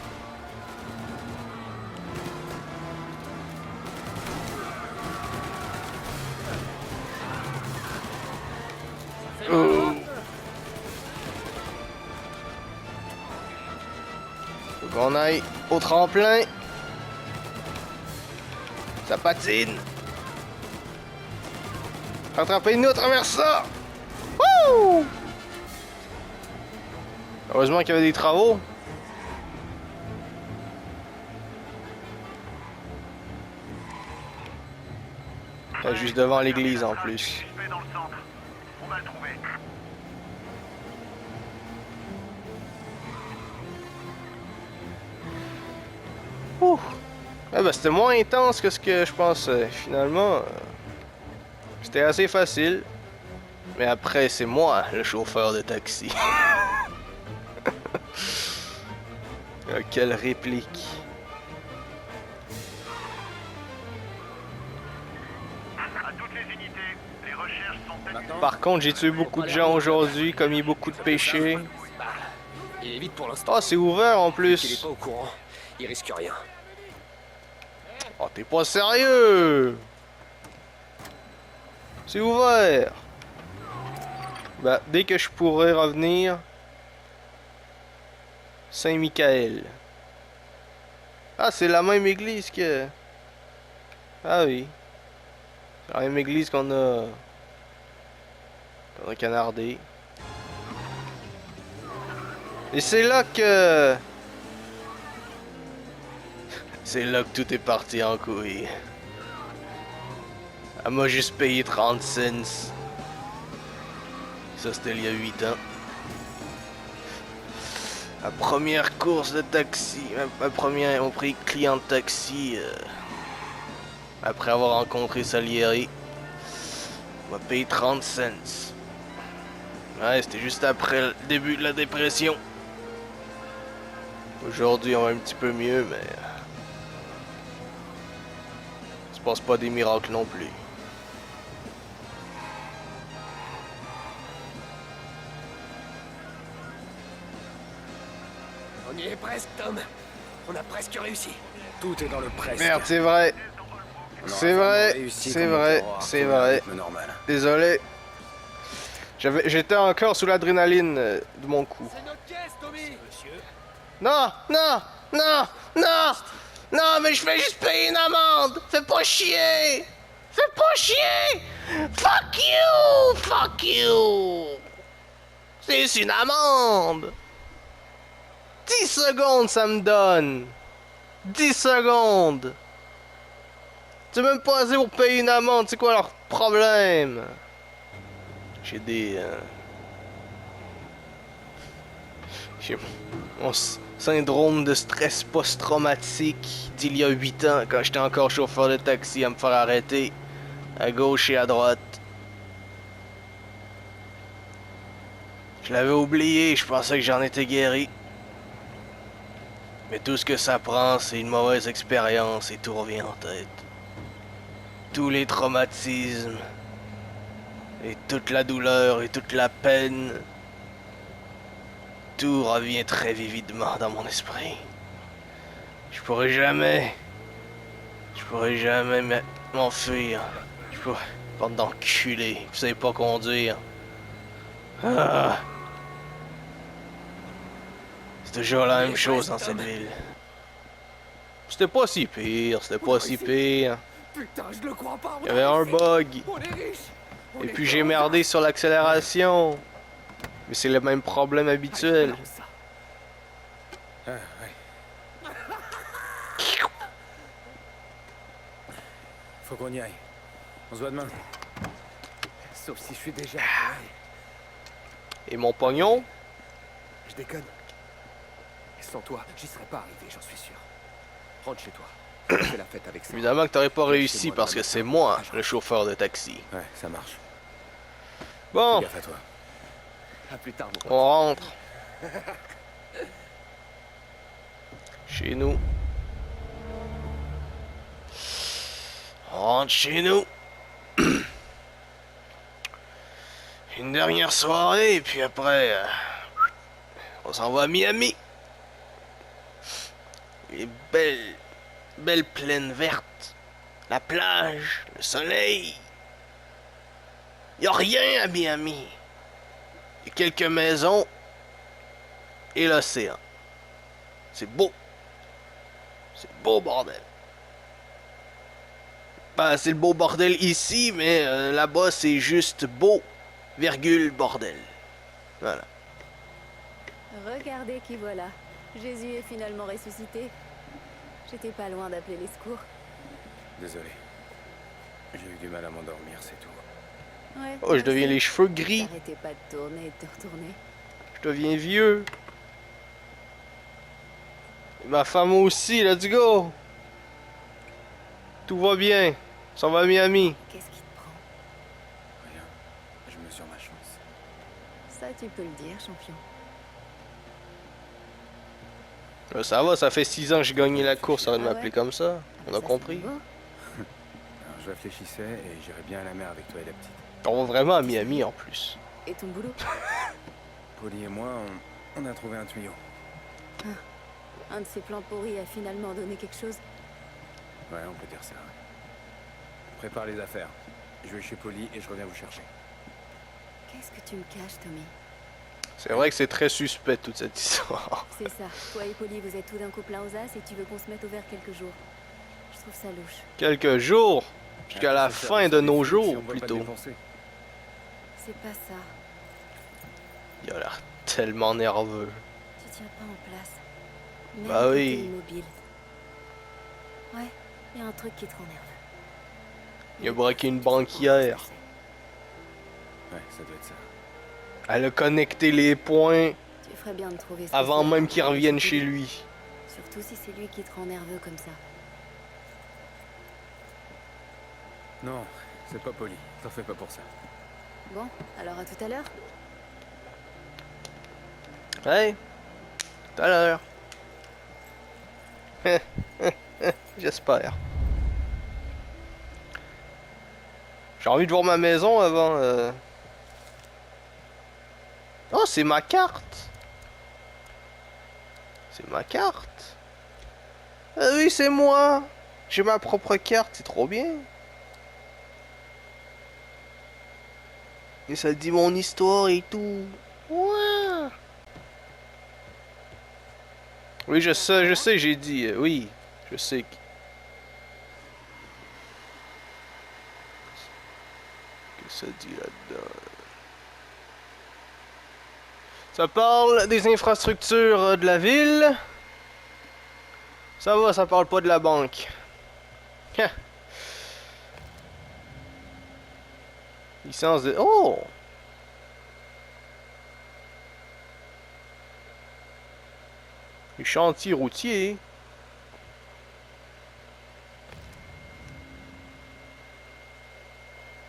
Oh. Faut qu'on aille au tremplin. Ça patine. Rattrapez-nous à travers ça. Wouh! Heureusement qu'il y avait des travaux. Juste devant l'église en plus. Dans le centre. On va le trouver. Ouh. Ah ben, c'était moins intense que ce que je pensais. Finalement, c'était assez facile. Mais après, c'est moi le chauffeur de taxi. Quelle réplique. À toutes les unités, les recherches sont... Par contre, j'ai tué beaucoup de gens aujourd'hui, commis beaucoup de péchés. Il est vite pour l'instant. Oh, c'est ouvert en Il est plus. pas au courant. Il risque rien. Oh, t'es pas sérieux? C'est ouvert. Bah, dès que je pourrai revenir. Saint-Michael. Ah, c'est la même église que... Ah oui. C'est la même église qu'on a canardé. Et c'est là que... C'est là que tout est parti en couille. Elle m'a juste payé 30 cents. Ça, c'était il y a 8 ans. Ma première course de taxi, mon premier client de taxi, après avoir rencontré Salieri, m'a payé 30 cents. Ouais, c'était juste après le début de la dépression. Aujourd'hui, on va un petit peu mieux, mais... il se passe pas des miracles non plus. On y est presque, Tom. On a presque réussi. Tout est dans le presque. Merde, c'est vrai. C'est vrai, c'est vrai, c'est vrai. Désolé. J'étais encore sous l'adrénaline de mon coup. C'est notre caisse, Tommy! Non, non, non, non, non, mais je vais juste payer une amende. Fais pas chier. Fais pas chier. Fuck you, fuck you. C'est une amende. 10 secondes, ça me donne. 10 secondes. C'est même pas assez pour payer une amende. C'est quoi leur problème? J'ai des... J'ai mon syndrome de stress post-traumatique d'il y a 8 ans, quand j'étais encore chauffeur de taxi à me faire arrêter à gauche et à droite. Je l'avais oublié, je pensais que j'en étais guéri. Mais tout ce que ça prend, c'est une mauvaise expérience et tout revient en tête. Tous les traumatismes, et toute la douleur et toute la peine. Tout revient très vividement dans mon esprit. Je pourrais jamais m'enfuir. Je pourrais... Bande d'enculés, vous savez pas conduire. Ah. C'est toujours la même chose dans cette ville. C'était pas si pire, c'était pas si pire. Putain, je le crois pas. Il y avait un bug. On est riche. Et puis j'ai merdé sur l'accélération. Mais c'est le même problème habituel. Ah, ouais. Faut qu'on y aille. On se voit demain. Sauf si je suis déjà... Et mon pognon? Je déconne. Sans toi, j'y serais pas arrivé, j'en suis sûr. Rentre chez toi. Fais la fête avec ça. Évidemment que t'aurais pas réussi parce que c'est moi, le chauffeur de taxi. Ouais, ça marche. Bon. Fais gaffe à toi. À plus tard, mon pote. On rentre. Chez nous. On rentre chez nous. Une dernière soirée, et puis après, on s'en va à Miami. Les belles plaines vertes, la plage, le soleil. Y a rien à Miami. Y a quelques maisons et l'océan. C'est beau. C'est beau bordel. Ben, c'est le beau bordel ici, mais là-bas c'est juste beau. Virgule bordel. Voilà. Regardez qui voilà. Jésus est finalement ressuscité. J'étais pas loin d'appeler les secours. Désolé. J'ai eu du mal à m'endormir, c'est tout. Ouais. Oh, je deviens les cheveux gris. T'arrêtais pas de tourner et de te retourner. Je deviens vieux. Et ma femme aussi, let's go. Tout va bien. On s'en va à Miami. Qu'est-ce qui te prend? Rien. Je mesure ma chance. Ça, tu peux le dire, champion. Ça va, ça fait 6 ans que j'ai gagné la course, arrête de m'appeler comme ça. On a Ça, compris. c'est nouveau. Alors, je réfléchissais et j'irais bien à la mer avec toi et la petite. On va vraiment à Miami en plus. Et ton boulot? Polly et moi, on a trouvé un tuyau. Un de ces plans pourris a finalement donné quelque chose. Ouais, on peut dire ça. Ouais. Prépare les affaires. Je vais chez Polly et je reviens vous chercher. Qu'est-ce que tu me caches, Tommy? C'est vrai que c'est très suspect toute cette histoire. C'est ça. Toi et Polly, vous êtes tout d'un coup plein aux as et tu veux qu'on se mette au vert quelques jours. Je trouve ça louche. Quelques jours. Jusqu'à la C'est fin ça, de c'est nos des flics, si jours, on veut pas plutôt. défoncer. C'est pas ça. Il a l'air tellement nerveux. Tu tiens pas en place. Même Bah quand oui. t'es immobile. Ouais, y a un truc qui te rend nerveux. Il a braqué une banque hier. Ouais, ça doit être ça. Elle a connecté les points Tu ferais bien de trouver ce avant que c'est. même qu'il revienne chez lui. Surtout si c'est lui qui te rend nerveux comme ça. Non, c'est pas Polly. T'en fais pas pour ça. Bon, alors à tout à l'heure. Hey, tout à l'heure. J'espère. J'ai envie de voir ma maison avant. Oh, c'est ma carte. C'est ma carte. Ah oui, c'est moi. J'ai ma propre carte, c'est trop bien. Et ça dit mon histoire et tout. Ouais. Oui, je sais, j'ai dit, oui, je sais. Qu'est-ce que ça dit là-dedans? Ça parle des infrastructures de la ville. Ça va, ça parle pas de la banque. Hein. Licence de... Oh! Les chantiers routiers.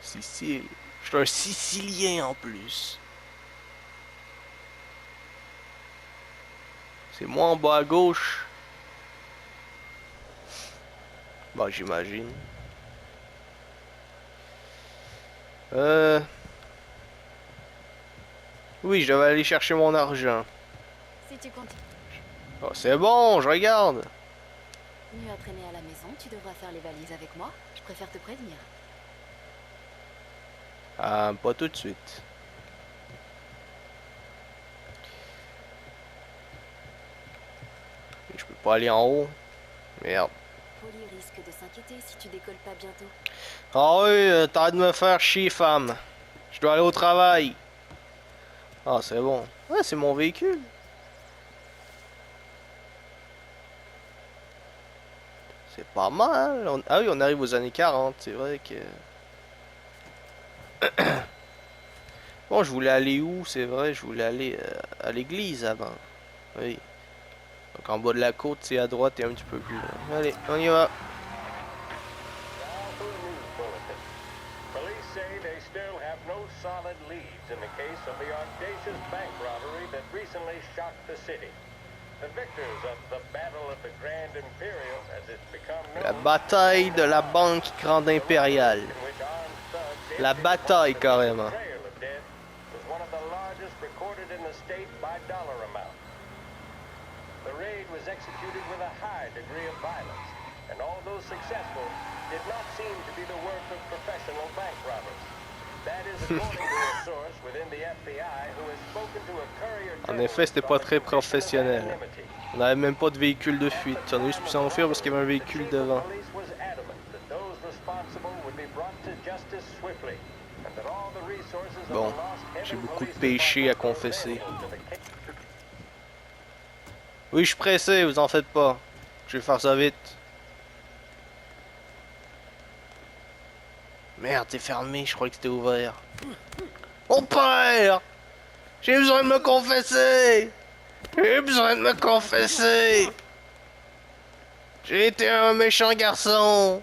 Sicile. Je suis un Sicilien en plus. C'est moi en bas à gauche. Bah, j'imagine. Oui, je devais aller chercher mon argent. Si tu continues Oh, c'est bon, je regarde. à traîner à la maison, tu devras faire les valises avec moi. Je préfère te prévenir. Ah, pas tout de suite. Je peux pas aller en haut. Merde. Polly risque de s'inquiéter si tu décolles pas bientôt. Ah oui, t'arrêtes de me faire chier, femme. Je dois aller au travail. Ah, c'est bon. Ouais, c'est mon véhicule. C'est pas mal. Ah oui, on arrive aux années 40. C'est vrai que... Bon, je voulais aller où? C'est vrai, je voulais aller à l'église avant. Oui. Donc en bas de la côte, c'est à droite et un petit peu plus loin. Allez, on y va. Police say they still have no solid leads in the case of the audacious bank robbery that recently shocked the city. The victors of the Battle of the Grand Imperial, as it's become known, La bataille de la banque Grande Impériale. La bataille, carrément. was one of the largest recorded in the state by dollar amount. The raid was executed with a high degree of violence, and although successful, did not seem to be the work of professional bank robbers. That is according to a source within the FBI who has spoken to a courier. En effet, c'était pas très professionnel. On n'avait même pas de véhicule de fuite. On a juste pu s'enfuir parce qu'il y avait un véhicule devant. Bon, j'ai beaucoup de péchés à confesser. Oui, je suis pressé, vous en faites pas. Je vais faire ça vite. Merde, c'est fermé, je croyais que c'était ouvert. Mon père! J'ai besoin de me confesser! J'ai besoin de me confesser! J'ai été un méchant garçon!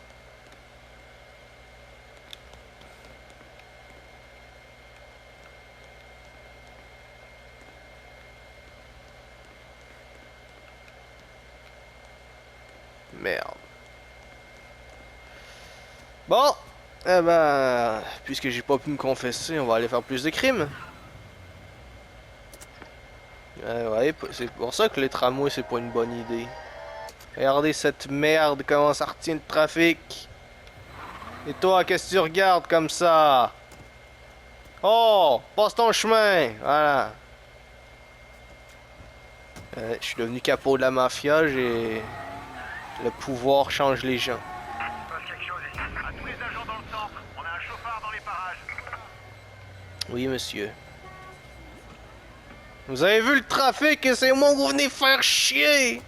Merde. Bon, eh ben, puisque j'ai pas pu me confesser, on va aller faire plus de crimes. Ouais, c'est pour ça que les tramways c'est pas une bonne idée. Regardez cette merde, comment ça retient le trafic. Et toi, qu'est-ce que tu regardes comme ça? Oh, passe ton chemin, voilà. Je suis devenu capot de la mafia, j'ai... Le pouvoir change les gens. Oui, monsieur. Vous avez vu le trafic et c'est moi que vous venez faire chier!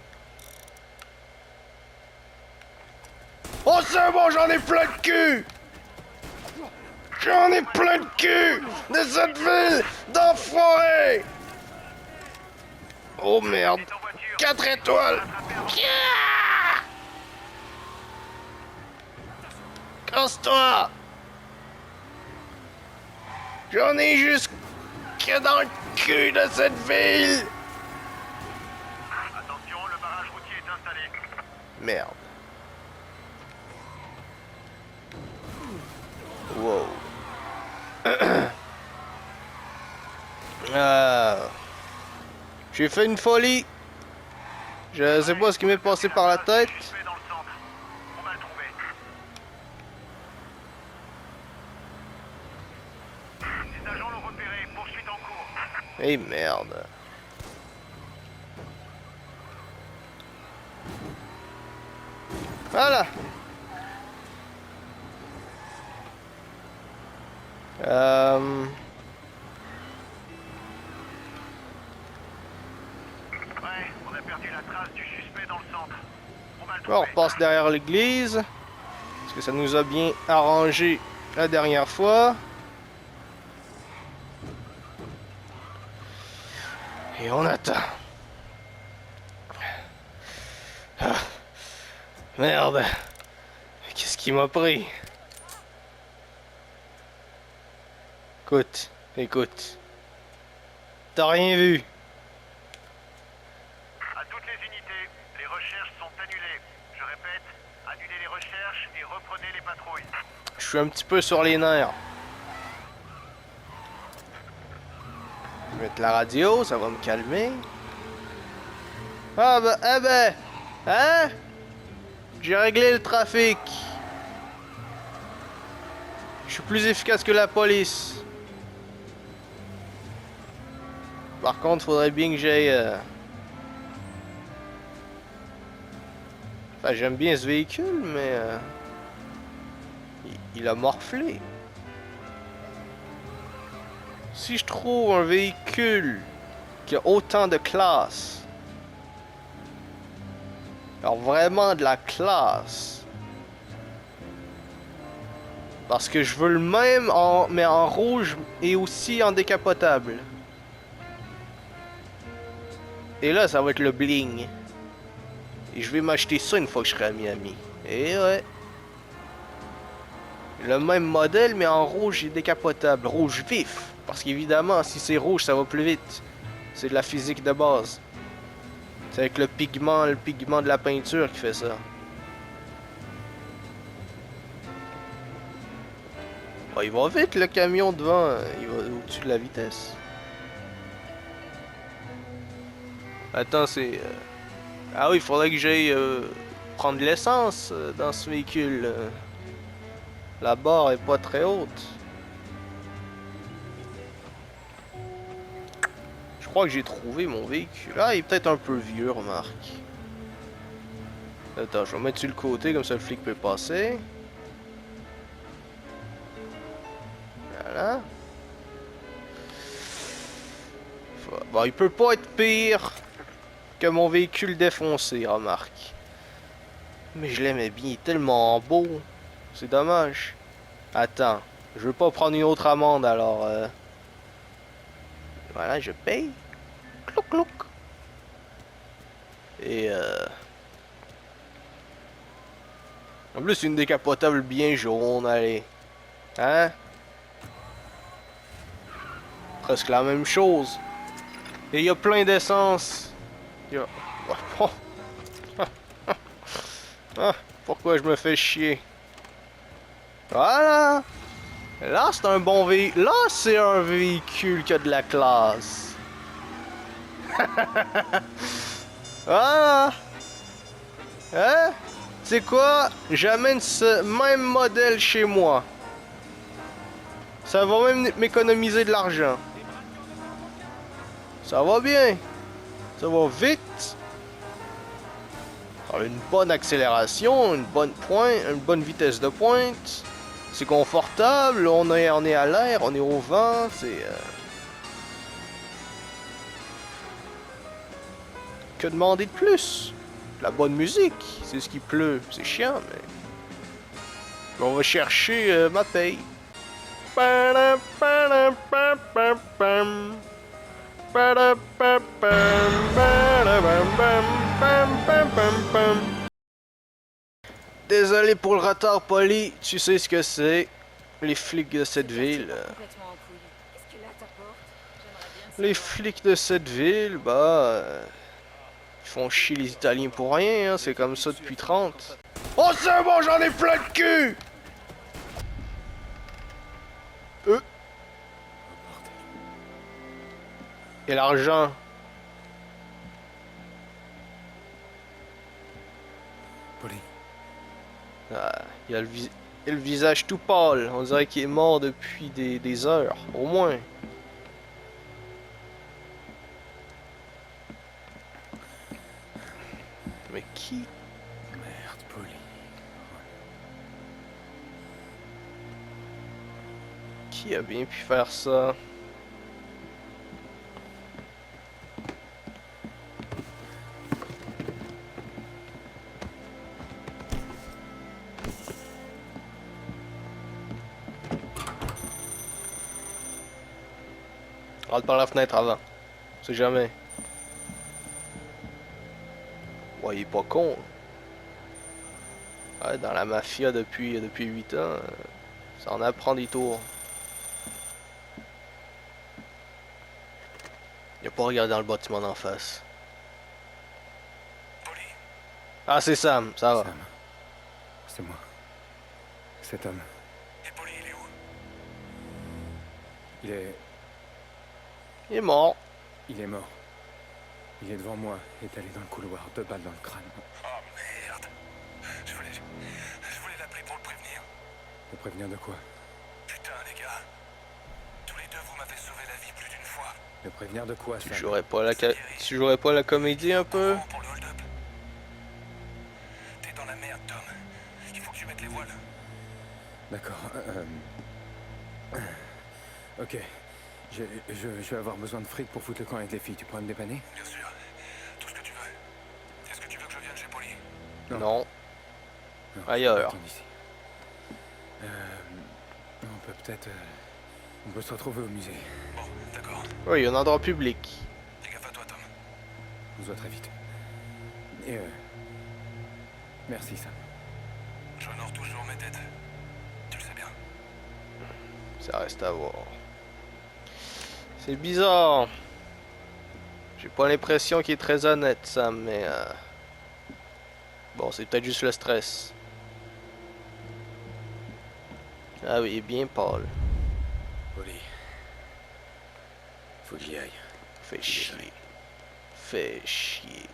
Oh, c'est bon, j'en ai plein de cul! J'en ai plein de cul! De cette ville d'enfoirés! Oh merde! 4 étoiles! Yeah! Casse-toi! J'en ai jusque dans le cul de cette ville! Attention, le barrage routier est installé. Merde. Wow. J'ai fait une folie. Je sais pas ce qui m'est passé par la tête. Les agents l'ont repéré, poursuite en cours. Eh merde. Voilà. Ouais, on a perdu la trace du suspect dans le centre. On repasse derrière l'église. Parce que ça nous a bien arrangé la dernière fois. Et on attend. Ah. Merde. Qu'est-ce qui m'a pris? Écoute, écoute. T'as rien vu? À toutes les unités, les recherches sont annulées. Je répète, annulez les recherches et reprenez les patrouilles. Je suis un petit peu sur les nerfs. Je vais mettre la radio, ça va me calmer. Ah bah, eh ben, hein? J'ai réglé le trafic. Je suis plus efficace que la police. Par contre, faudrait bien que j'aille... Enfin, j'aime bien ce véhicule, mais... il a morflé. Si je trouve un véhicule qui a autant de classe... Alors vraiment de la classe. Parce que je veux le même, mais en rouge et aussi en décapotable. Et là, ça va être le bling. Et je vais m'acheter ça une fois que je serai à Miami. Et ouais. Le même modèle, mais en rouge et décapotable. Rouge vif. Parce qu'évidemment, si c'est rouge, ça va plus vite. C'est de la physique de base. C'est avec le pigment de la peinture qui fait ça. Oh, il va vite le camion devant, il va au-dessus de la vitesse. Attends, c'est... Ah oui, il faudrait que j'aille prendre de l'essence dans ce véhicule. La barre est pas très haute. Je crois que j'ai trouvé mon véhicule. Ah, il est peut-être un peu vieux, remarque. Attends, je vais mettre sur le côté, comme ça le flic peut passer. Voilà. Bon, il peut pas être pire que mon véhicule défoncé, remarque. Mais je l'aimais bien, il est tellement beau. C'est dommage. Attends, je veux pas prendre une autre amende, alors... Voilà, je paye. Clouc, clouc. Et en plus, une décapotable bien jaune, allez. Hein? Presque la même chose. Et il y a plein d'essence. Ah, pourquoi je me fais chier? Voilà! Là, c'est un bon véhicule. Là, c'est un véhicule qui a de la classe. Voilà! Hein? C'est quoi? J'amène ce même modèle chez moi. Ça va même m'économiser de l'argent. Ça va bien. Ça va vite. Alors, une bonne accélération, une bonne vitesse de pointe. C'est confortable, on est à l'air, on est au vent, c'est... Que demander de plus? La bonne musique, c'est ce qui pleut, c'est chiant, mais... On va chercher ma paye. Désolé pour le retard, Polly. Tu sais ce que c'est. Les flics de cette ville. Les flics de cette ville, bah... ils font chier les Italiens pour rien, hein. C'est comme ça depuis 30. Oh c'est bon, j'en ai plein de cul! Et l'argent. Polly. Ah, il a le visage tout pâle. On dirait qu'il est mort depuis des heures, au moins. Mais qui? Merde, Polly. Qui a bien pu faire ça? Rentre par la fenêtre avant. On sait jamais. Ouais, il est pas con. Ouais, dans la mafia depuis 8 ans, ça en apprend des tours. Il a pas regardé dans le bâtiment d'en face. Ah, c'est Sam, ça va. Sam. C'est moi. Cet homme. Et Polly, il est où? Il est... Il est mort. Il est mort. Il est devant moi, étalé dans le couloir, 2 balles dans le crâne. Oh merde. Je voulais l'appeler pour le prévenir. Le prévenir de quoi? Putain les gars. Tous les deux vous m'avez sauvé la vie plus d'une fois. Le prévenir de quoi, ça? Tu jouerais pas la comédie un peu? Pour le hold-up. T'es dans la merde, Tom. Il faut que tu mettes les voiles. D'accord. Ok. Je vais avoir besoin de fric pour foutre le camp avec les filles. Tu pourrais me dépanner? Bien sûr. Tout ce que tu veux. Est-ce que tu veux que je vienne chez Polly? Non. Non, Ailleurs. attends ici. On peut peut-être... on peut se retrouver au musée. Bon, d'accord. Oui, il y a un endroit public. Fais gaffe à toi, Tom. On se voit très vite. Et merci, Sam. J'honore toujours mes têtes. Tu le sais bien. Ça reste à voir. C'est bizarre. J'ai pas l'impression qu'il est très honnête, Sam, mais... Bon, c'est peut-être juste le stress. Ah oui, il est bien pâle. Polly. Faut que j'y aille. Fais chier. Fais chier.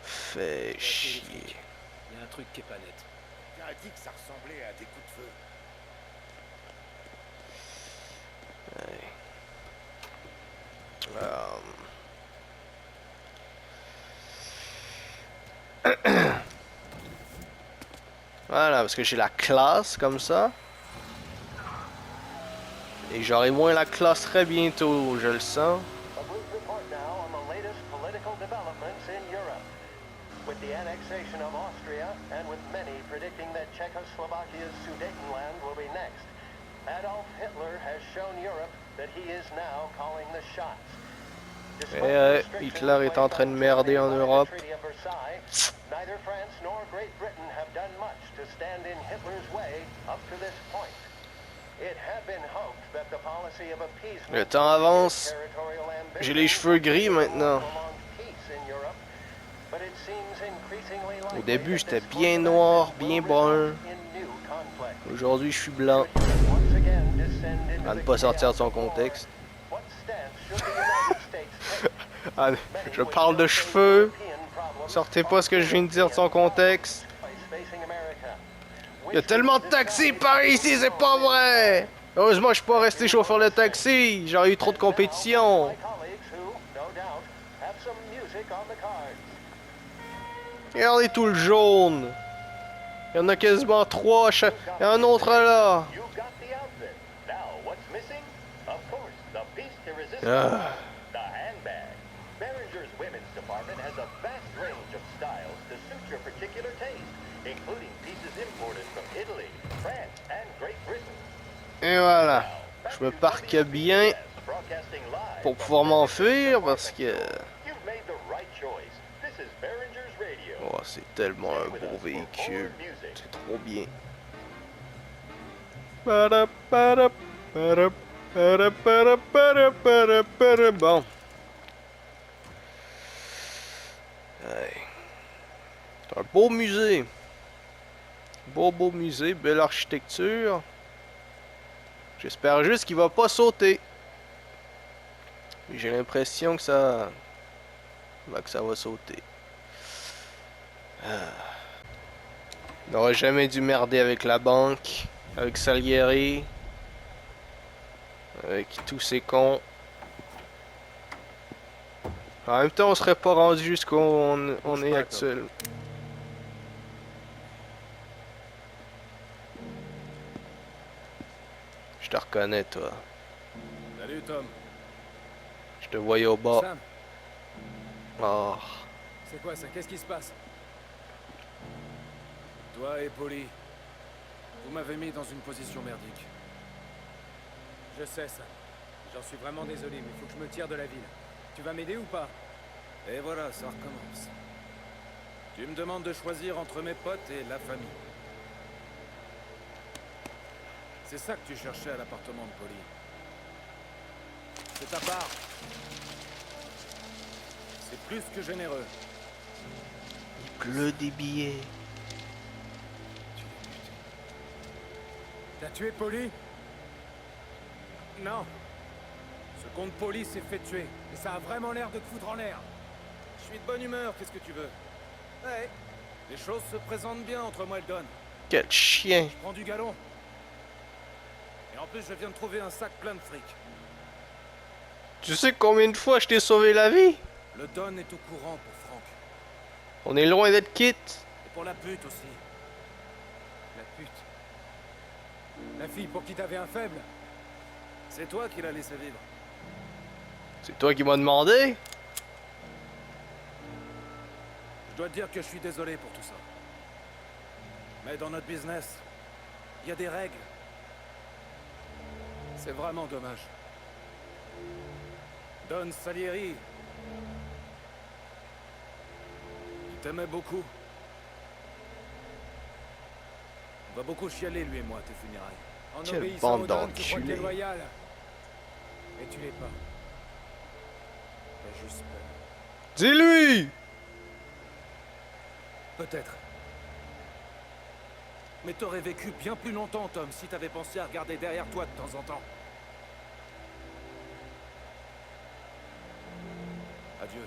Fais chier. Il y a un truc qui est pas net. Tu as dit que ça ressemblait à des coups de feu. Voilà, parce que j'ai la classe comme ça. Et j'aurai moins la classe très bientôt, je le sens. A brief report now on the latest political developments in Europe. With the annexation of Austria, and with many predicting that Czechoslovakia's Sudetenland will be next, Adolf Hitler has shown Europe that he is now calling the shots. Hitler est en train de merder en Europe. Neither France nor Great Britain have done much to stand in Hitler's way up to this point. It had been hoped that the policy of appeasement, Le temps avance. J'ai les cheveux gris maintenant. Au début, j'étais bien noir, bien brun. Aujourd'hui, je suis blanc. À ne pas sortir de son contexte. Ah, je parle de cheveux. Sortez pas ce que je viens de dire de son contexte. Il y a tellement de taxis par ici, c'est pas vrai! Heureusement, je suis pas resté chauffeur de taxi. J'aurais eu trop de compétition. Regardez tout le jaune. Il y en a quasiment 3. Il y a un autre là. Ah. Et voilà. Je me parque bien pour pouvoir m'enfuir parce que... Oh, c'est tellement un beau véhicule. C'est trop bien. Bon. C'est un beau musée. Beau musée, belle architecture. J'espère juste qu'il va pas sauter. J'ai l'impression que ça va sauter. On n'aurait jamais dû merder avec la banque, avec Salieri, avec tous ces cons. En même temps, on serait pas rendu jusqu'où on est actuel. Je te reconnais, toi. Salut, Tom. Je te voyais au bas. Sam. Oh. C'est quoi ça? Qu'est-ce qui se passe? Toi et Polly, vous m'avez mis dans une position merdique. Je sais ça. J'en suis vraiment désolé, mais il faut que je me tire de la ville. Tu vas m'aider ou pas? Et voilà, ça recommence. Tu me demandes de choisir entre mes potes et la famille. C'est ça que tu cherchais à l'appartement de Polly. C'est ta part. C'est plus que généreux. Il pleut des billets. T'as tué Polly? Non. Ce con de police s'est fait tuer, et ça a vraiment l'air de te foutre en l'air. Je suis de bonne humeur, qu'est-ce que tu veux? Ouais, les choses se présentent bien entre moi et le Don. Quel chien. Je prends du galon. Et en plus, je viens de trouver un sac plein de fric. Tu sais combien de fois je t'ai sauvé la vie? Le Don est au courant pour Franck. On est loin d'être quitte. Et pour la pute aussi. La pute. La fille pour qui t'avais un faible. C'est toi qui l'as laissé vivre. C'est toi qui m'as demandé? Je dois te dire que je suis désolé pour tout ça. Mais dans notre business, il y a des règles. C'est vraiment dommage. Don Salieri, il t'aimait beaucoup. On va beaucoup chialer, lui et moi, à tes funérailles. En Quelle obéissant bande au Don, tu crois que t'es d'enculés. loyal. Mais tu l'es pas. T'as juste peur. Dis-lui! Peut-être. Mais t'aurais vécu bien plus longtemps, Tom, si t'avais pensé à regarder derrière toi de temps en temps. Adieu.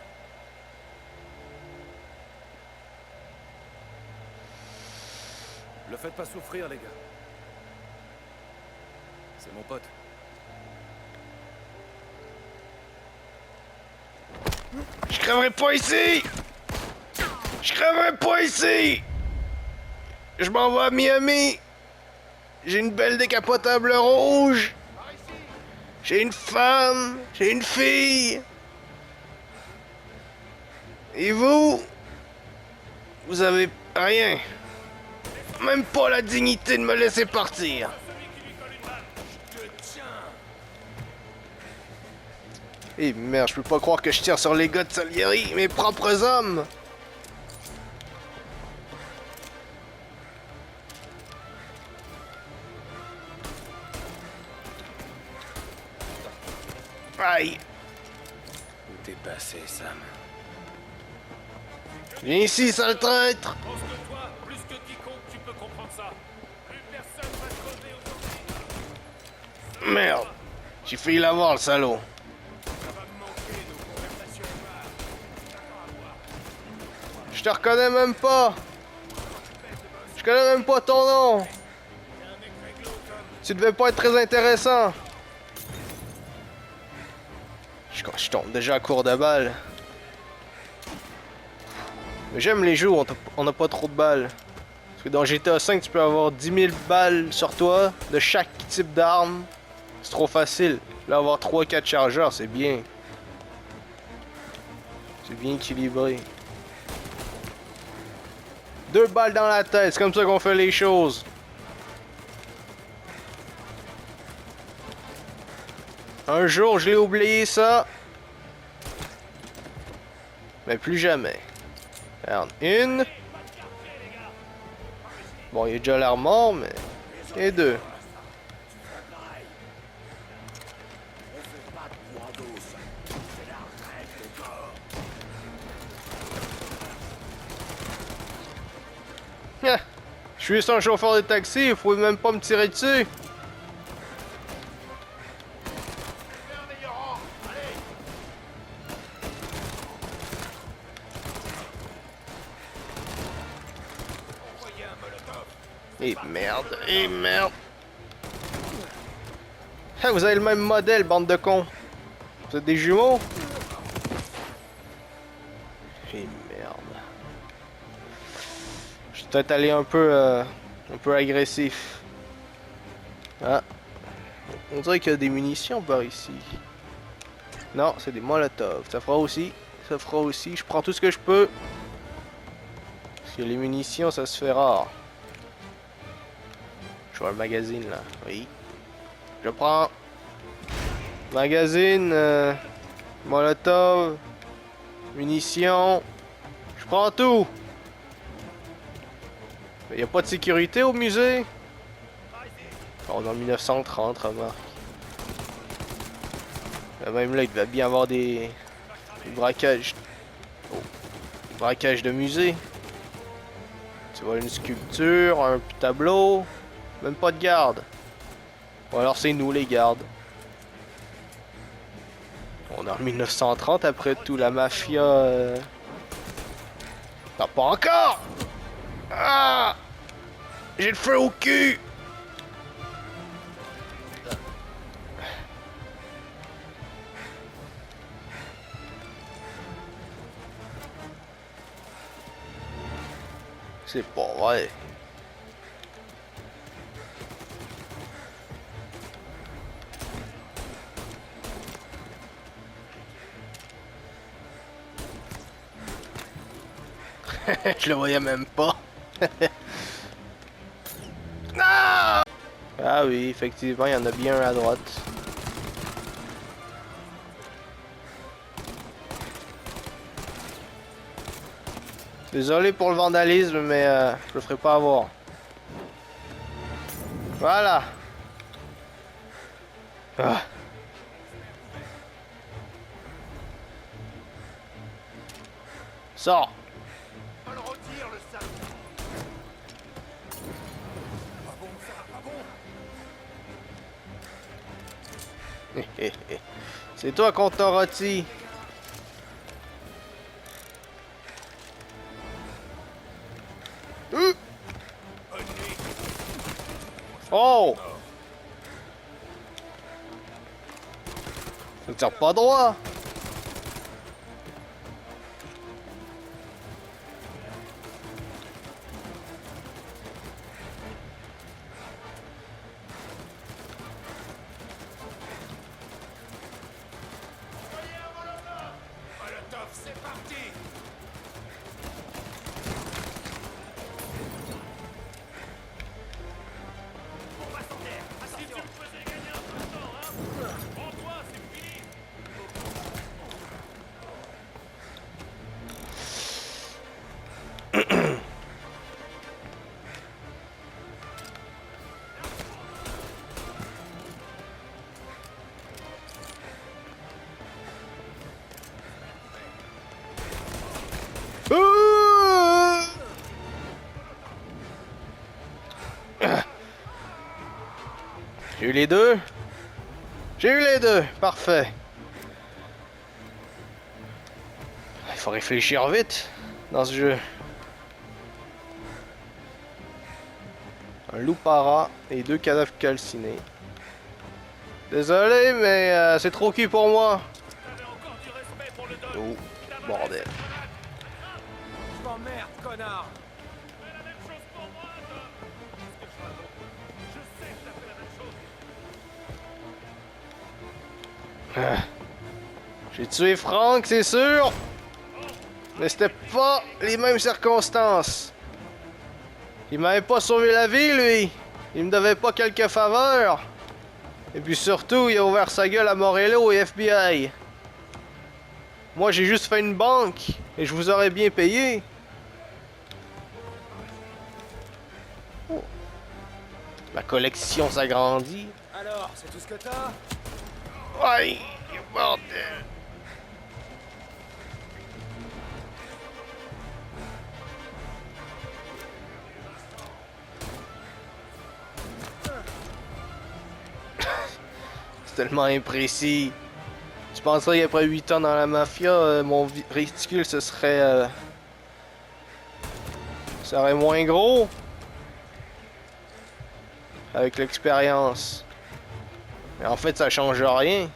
Le faites pas souffrir, les gars. C'est mon pote. Je crèverai pas ici! Je crèverai pas ici! Je m'en vais à Miami! J'ai une belle décapotable rouge! J'ai une femme! J'ai une fille! Et vous? Vous avez rien. Même pas la dignité de me laisser partir. Eh merde, je peux pas croire que je tire sur les gars de Salieri, mes propres hommes. Aïe. Où t'es passé, Sam? Viens ici, sale traître. Pense que toi, plus que quiconque, tu peux comprendre ça. Plus personne va te crever aujourd'hui. Merde. J'ai failli l'avoir, le salaud. Je te reconnais même pas. Je connais même pas ton nom. Tu devais pas être très intéressant. Je tombe déjà à court de balles. Mais j'aime les jeux où on n'a pas trop de balles. Parce que dans GTA V, tu peux avoir 10 000 balles sur toi de chaque type d'arme. C'est trop facile. Là, avoir 3-4 chargeurs, c'est bien. C'est bien équilibré. 2 balles dans la tête, c'est comme ça qu'on fait les choses. Un jour, je l'ai oublié ça. Mais plus jamais. Regarde, une. Bon, il a déjà l'air mort, mais... Et 2. Je suis juste un chauffeur de taxi, il faut même pas me tirer dessus. Et merde, et merde. Ah, vous avez le même modèle, bande de cons. Vous êtes des jumeaux? Et merde. Je vais peut-être aller un peu agressif. Ah. On dirait qu'il y a des munitions par ici. Non, c'est des molotovs. Ça fera aussi. Ça fera aussi. Je prends tout ce que je peux. Parce que les munitions, ça se fait rare. Je vois le magazine là. Oui. Je prends. Magazine. Molotov. Munitions. Je prends tout. Il n'y a pas de sécurité au musée? On est en 1930, remarque. Même là, il devait bien avoir des braquages. Oh. Des braquages de musée. Tu vois une sculpture, un tableau. Même pas de garde. Ou alors c'est nous les gardes. On est en 1930 après tout, la mafia... Non, pas encore! Ah! J'ai le feu au cul! C'est pas vrai. Je le voyais même pas. Ah! Ah oui, effectivement, il y en a bien un à droite. Désolé pour le vandalisme, mais je le ferai pas avoir. Voilà. Ah. Sors. C'est toi qu'on t'a rôti. Oh! Ça tire pas droit. J'ai eu les deux. J'ai eu les deux. Parfait. Il faut réfléchir vite dans ce jeu. Un loup para et 2 cadavres calcinés. Désolé, mais c'est trop cul pour moi. Oh, bordel. Je m'emmerde, connard. J'ai tué Frank, c'est sûr. Mais c'était pas les mêmes circonstances. Il m'avait pas sauvé la vie, lui. Il me devait pas quelques faveurs. Et puis surtout, il a ouvert sa gueule à Morello et FBI. Moi, j'ai juste fait une banque. Et je vous aurais bien payé. Oh. Ma collection s'agrandit. Alors, c'est tout ce que t'as? Ouais, bordel. C'est tellement imprécis. Tu penserais qu'après 8 ans dans la mafia, mon réticule ce serait moins gros avec l'expérience. Mais en fait, ça change rien.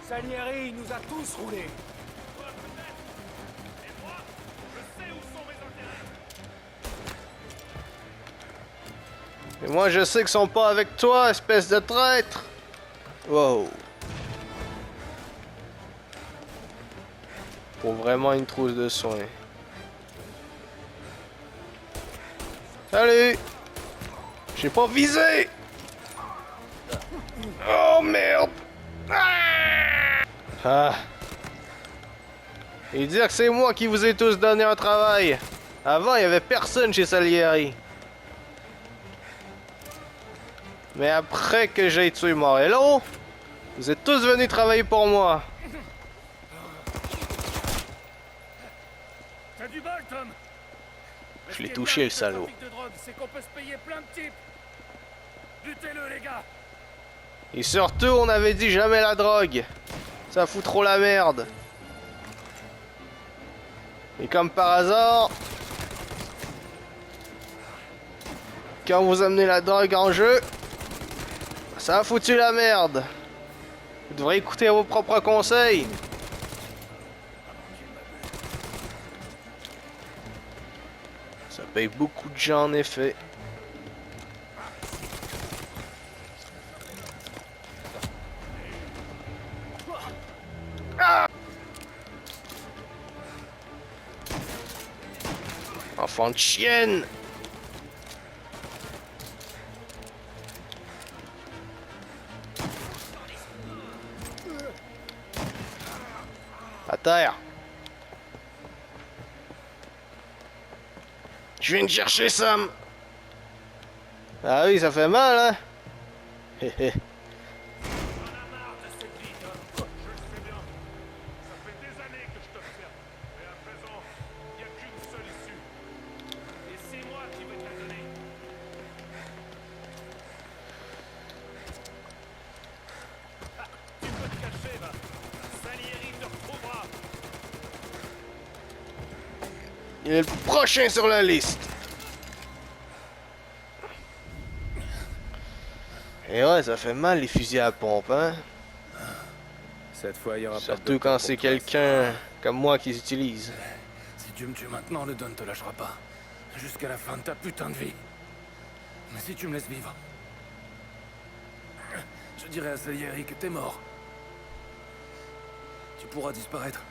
Salieri, il nous a tous roulés. Mais moi, je sais qu'ils sont pas avec toi, espèce de traître. Wow. Faut vraiment une trousse de soins. Salut! J'ai pas visé! Oh merde! Ah! Et dire que c'est moi qui vous ai tous donné un travail! Avant, il y avait personne chez Salieri. Mais après que j'ai tué Morello, vous êtes tous venus travailler pour moi. T'as du bol, Tom. Je l'ai touché, le salaud. C'est qu'on peut se payer plein de types. Butez-le, les gars! Et surtout, on avait dit jamais la drogue. Ça fout trop la merde. Et comme par hasard, quand vous amenez la drogue en jeu, ça a foutu la merde. Vous devrez écouter vos propres conseils. Ça paye beaucoup de gens en effet. Ah! Enfant de chienne! À terre! Je viens de chercher Sam! Ah oui, ça fait mal, hein? Hé hé. Il est le prochain sur la liste. Et ouais, ça fait mal les fusils à pompe, hein? Cette fois, il y aura surtout quand c'est quelqu'un comme moi qui les utilise. Si tu me tues maintenant, le Don te lâchera pas. Jusqu'à la fin de ta putain de vie. Mais si tu me laisses vivre, je dirai à Salieri que t'es mort. Tu pourras disparaître.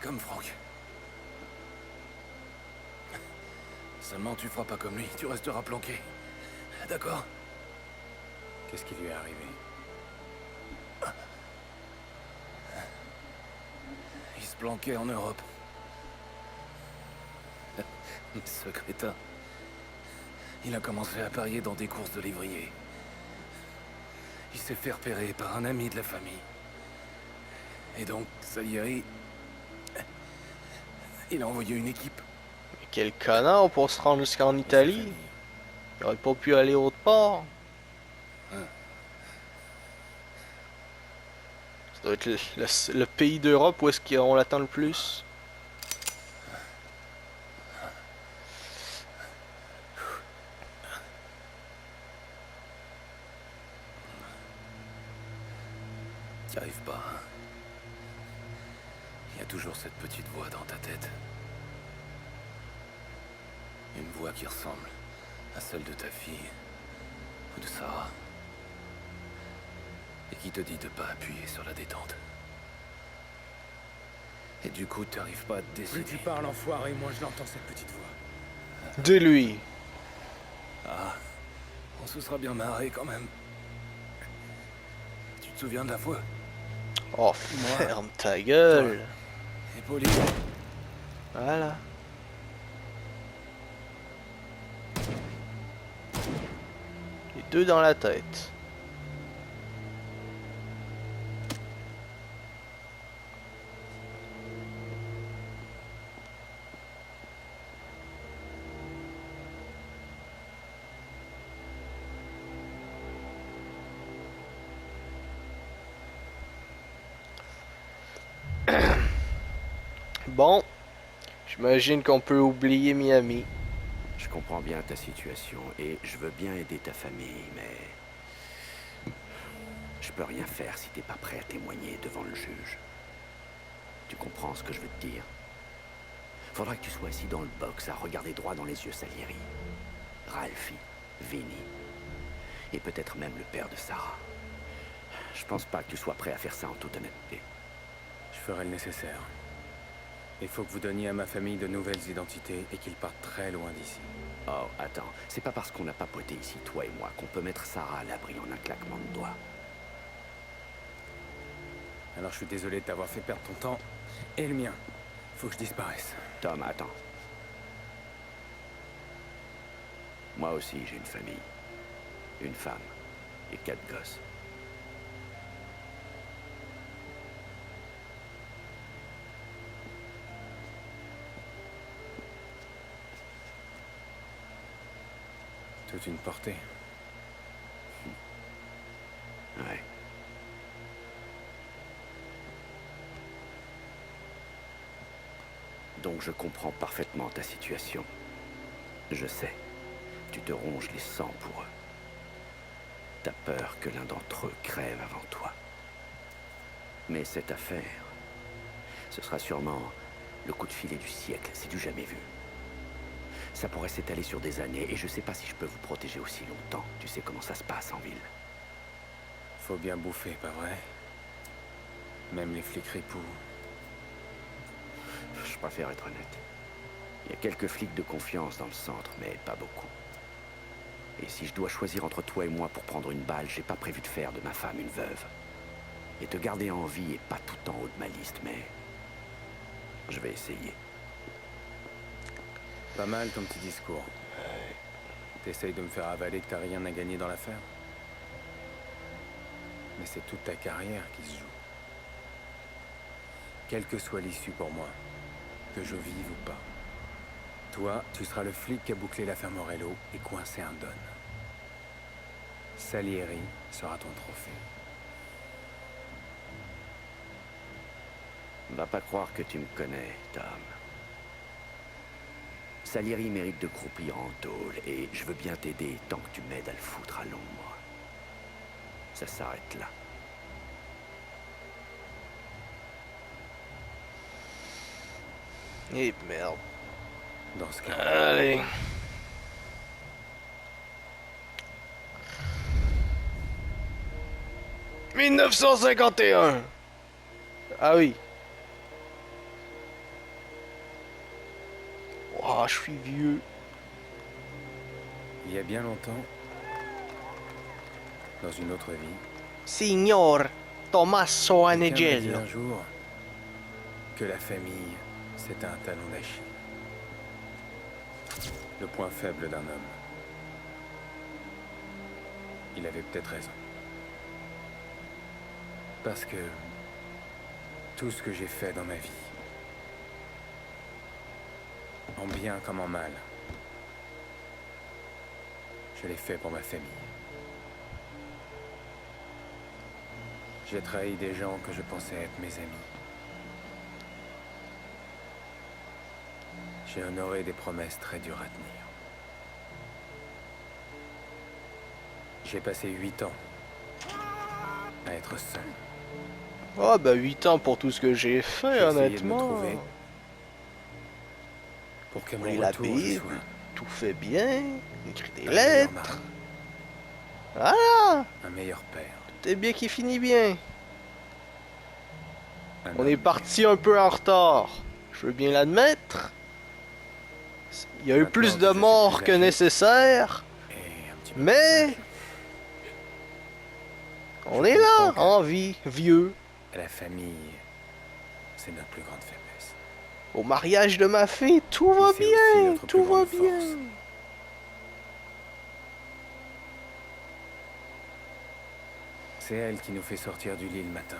Comme Franck. Seulement tu feras pas comme lui, tu resteras planqué. D'accord? Qu'est-ce qui lui est arrivé? Il se planquait en Europe. Ce crétin. Il a commencé à parier dans des courses de lévrier. Il s'est fait repérer par un ami de la famille. Et donc, Salieri... il a envoyé une équipe. Mais quel connard pour se rendre jusqu'en Italie. Il aurait pas pu aller autre part. Ça doit être le pays d'Europe où est-ce qu'on l'attend le plus. T'y arrives pas, hein? Il y a toujours cette petite voix dans ta tête. Une voix qui ressemble à celle de ta fille ou de Sarah. Et qui te dit de pas appuyer sur la détente. Et du coup, t'arrives pas à te décider. Plus tu parles, enfoiré, moi je l'entends cette petite voix. De lui. Ah, on se sera bien marré quand même. Tu te souviens de la fois? Oh, ferme ta gueule. Et Pauline. Voilà. Les deux dans la tête. Bon, j'imagine qu'on peut oublier Miami. Je comprends bien ta situation et je veux bien aider ta famille, mais... je peux rien faire si t'es pas prêt à témoigner devant le juge. Tu comprends ce que je veux te dire? Faudra que tu sois assis dans le box à regarder droit dans les yeux Salieri, Ralphie, Vinny, et peut-être même le père de Sarah. Je pense pas que tu sois prêt à faire ça en toute honnêteté. Je ferai le nécessaire. Il faut que vous donniez à ma famille de nouvelles identités et qu'ils partent très loin d'ici. Oh, attends, c'est pas parce qu'on a papoté ici, toi et moi, qu'on peut mettre Sarah à l'abri en un claquement de doigts. Alors je suis désolé de t'avoir fait perdre ton temps et le mien. Faut que je disparaisse. Tom, attends. Moi aussi, j'ai une famille. Une femme et 4 gosses. Toute une portée. Donc je comprends parfaitement ta situation. Je sais, tu te ronges les sangs pour eux. T'as peur que l'un d'entre eux crève avant toi. Mais cette affaire, ce sera sûrement le coup de filet du siècle, c'est du jamais vu. Ça pourrait s'étaler sur des années, et je sais pas si je peux vous protéger aussi longtemps. Tu sais comment ça se passe en ville. Faut bien bouffer, pas vrai? Même les flics ripoux. Je préfère être honnête. Il y a quelques flics de confiance dans le centre, mais pas beaucoup. Et si je dois choisir entre toi et moi pour prendre une balle, j'ai pas prévu de faire de ma femme une veuve. Et te garder en vie est pas tout en haut de ma liste, mais... je vais essayer. Pas mal ton petit discours. T'essayes de me faire avaler que t'as rien à gagner dans l'affaire? Mais c'est toute ta carrière qui se joue. Quelle que soit l'issue pour moi, que je vive ou pas. Toi, tu seras le flic qui a bouclé l'affaire Morello et coincé un don. Salieri sera ton trophée. Va pas croire que tu me connais, Tom. Salieri mérite de croupir en tôle, et je veux bien t'aider tant que tu m'aides à le foutre à l'ombre. Ça s'arrête là. Et merde. Dans ce cas... Allez. « 1951 !» Ah oui. Oh, je suis vieux. Il y a bien longtemps, dans une autre vie, Signor Tommaso quelqu'un m'a dit Anegello. un jour que la famille, c'est un talon d'Achille. Le point faible d'un homme. Il avait peut-être raison. Parce que tout ce que j'ai fait dans ma vie, en bien comme en mal, je l'ai fait pour ma famille. J'ai trahi des gens que je pensais être mes amis. J'ai honoré des promesses très dures à tenir. J'ai passé 8 ans à être seul. Oh bah 8 ans pour tout ce que j'ai fait, J'ai essayé de me honnêtement. trouver pour qu'à mon Lis la retour, je Bible, sois tout fait bien, écrit des un meilleur lettres. mari, Voilà, un meilleur père. tout est bien qui finit bien. un On homme est parti un peu en retard, je veux bien l'admettre. Il y a eu Maintenant plus que de je suis morts plus que âgé, nécessaire, et un petit peu mais plus on Je est là, comprends que- en vie, vieux. sage. La famille, c'est notre plus grande faiblesse. Au mariage de ma fille, tout va c'est aussi bien, notre plus tout va grande bien. force. C'est elle qui nous fait sortir du lit le matin.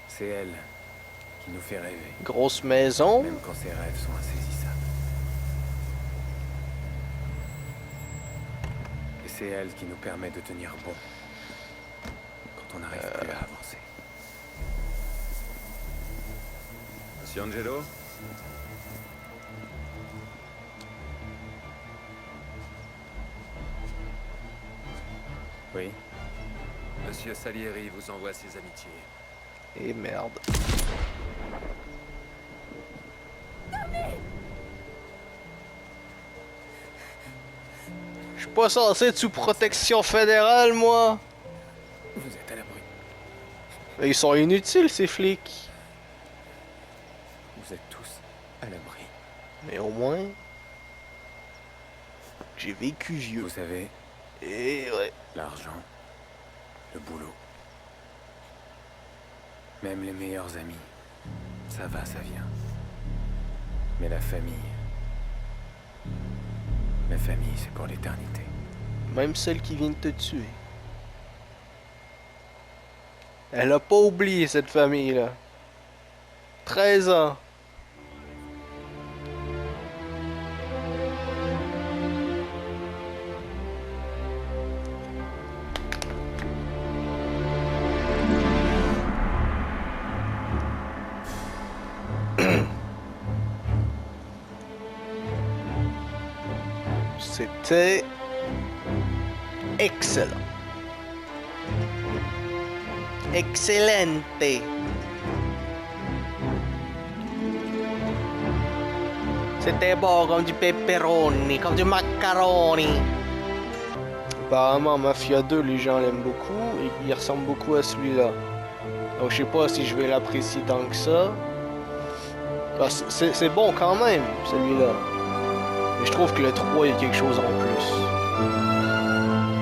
C'est elle qui nous fait rêver, Grosse maison, même quand ses rêves sont insaisissables. Et c'est elle qui nous permet de tenir bon quand on n'arrive plus à avancer. Monsieur Angelo? Oui, Monsieur Salieri vous envoie ses amitiés. et merde. Je suis pas censé être sous protection fédérale, moi. vous êtes à l'abri. Mais ils sont inutiles, ces flics. Vous êtes tous à l'abri. Mais au moins, j'ai vécu vieux. Vous savez, Et ouais. l'argent, le boulot, même les meilleurs amis, ça va, ça vient. Mais la famille, c'est pour l'éternité. Même celle qui vient de te tuer. Elle a pas oublié cette famille-là. 13 ans. C'était excellent. Excellente. C'était bon comme du pepperoni, comme du macaroni. Apparemment, Mafia 2, les gens l'aiment beaucoup et il ressemble beaucoup à celui-là. Donc je sais pas si je vais l'apprécier tant que ça. C'est bon quand même, celui-là. Mais je trouve que le 3, il y a quelque chose en plus.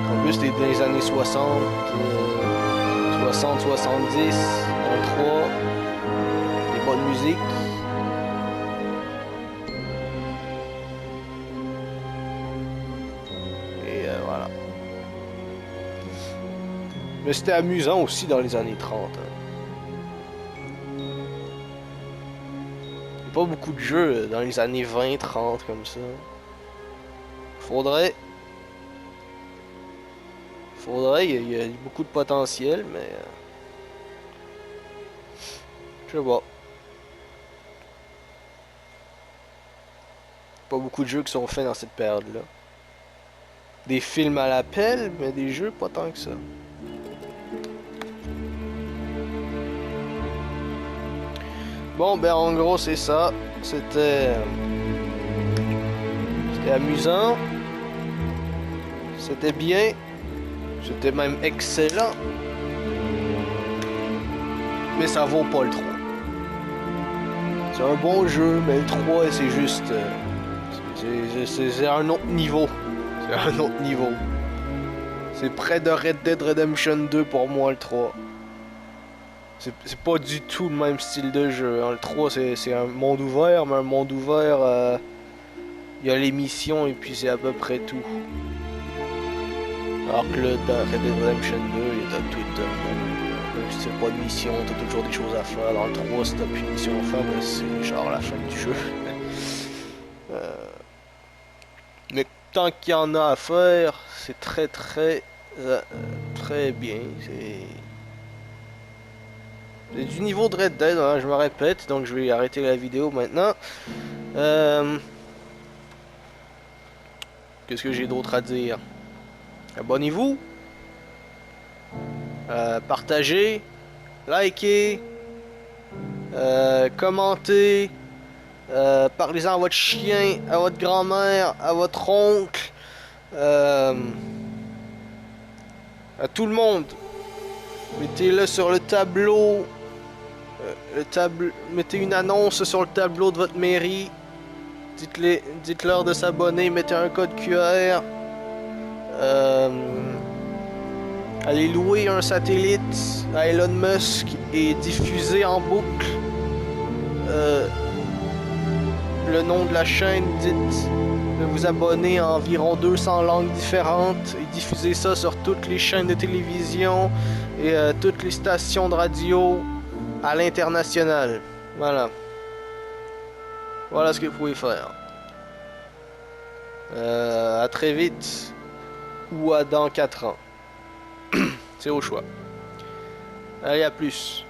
En plus, c'était dans les années 60, 70, dans le 3. Des bonnes musiques. Et voilà. Mais c'était amusant aussi dans les années 30. Hein. Pas beaucoup de jeux dans les années 20-30 comme ça. Faudrait, il y a beaucoup de potentiel, mais je sais pas. Pas beaucoup de jeux qui sont faits dans cette période-là. Des films à l'appel, mais des jeux pas tant que ça. Bon, ben en gros c'est ça. C'était amusant. C'était bien. C'était même excellent. Mais ça vaut pas le 3. C'est un bon jeu, mais le 3 c'est juste... c'est un autre niveau. C'est un autre niveau. C'est près de Red Dead Redemption 2 pour moi le 3. C'est pas du tout le même style de jeu. Hein. Le 3 c'est un monde ouvert, mais un monde ouvert, il y a les missions et puis c'est à peu près tout. Alors que là, dans Red Dead Redemption 2, il y a tout. Même si c'est pas de mission, t'as toujours des choses à faire. Dans le 3, si t'as plus de mission à faire, ben c'est genre la fin du jeu. Mais tant qu'il y en a à faire, c'est très bien. C'est du niveau de Red Dead, hein, je me répète, donc je vais arrêter la vidéo maintenant. Qu'est-ce que j'ai d'autre à dire? Abonnez-vous, partagez, likez, commentez, parlez-en à votre chien, à votre grand-mère, à votre oncle, à tout le monde. Mettez-le sur le tableau. Mettez une annonce sur le tableau de votre mairie. Dites-leur de s'abonner. Mettez un code QR. Allez louer un satellite à Elon Musk et diffuser en boucle le nom de la chaîne. Dites de vous abonner à environ 200 langues différentes et diffuser ça sur toutes les chaînes de télévision et toutes les stations de radio à l'international. Voilà. Voilà ce que vous pouvez faire. À très vite ou à dans 4 ans. C'est au choix. Allez, à plus.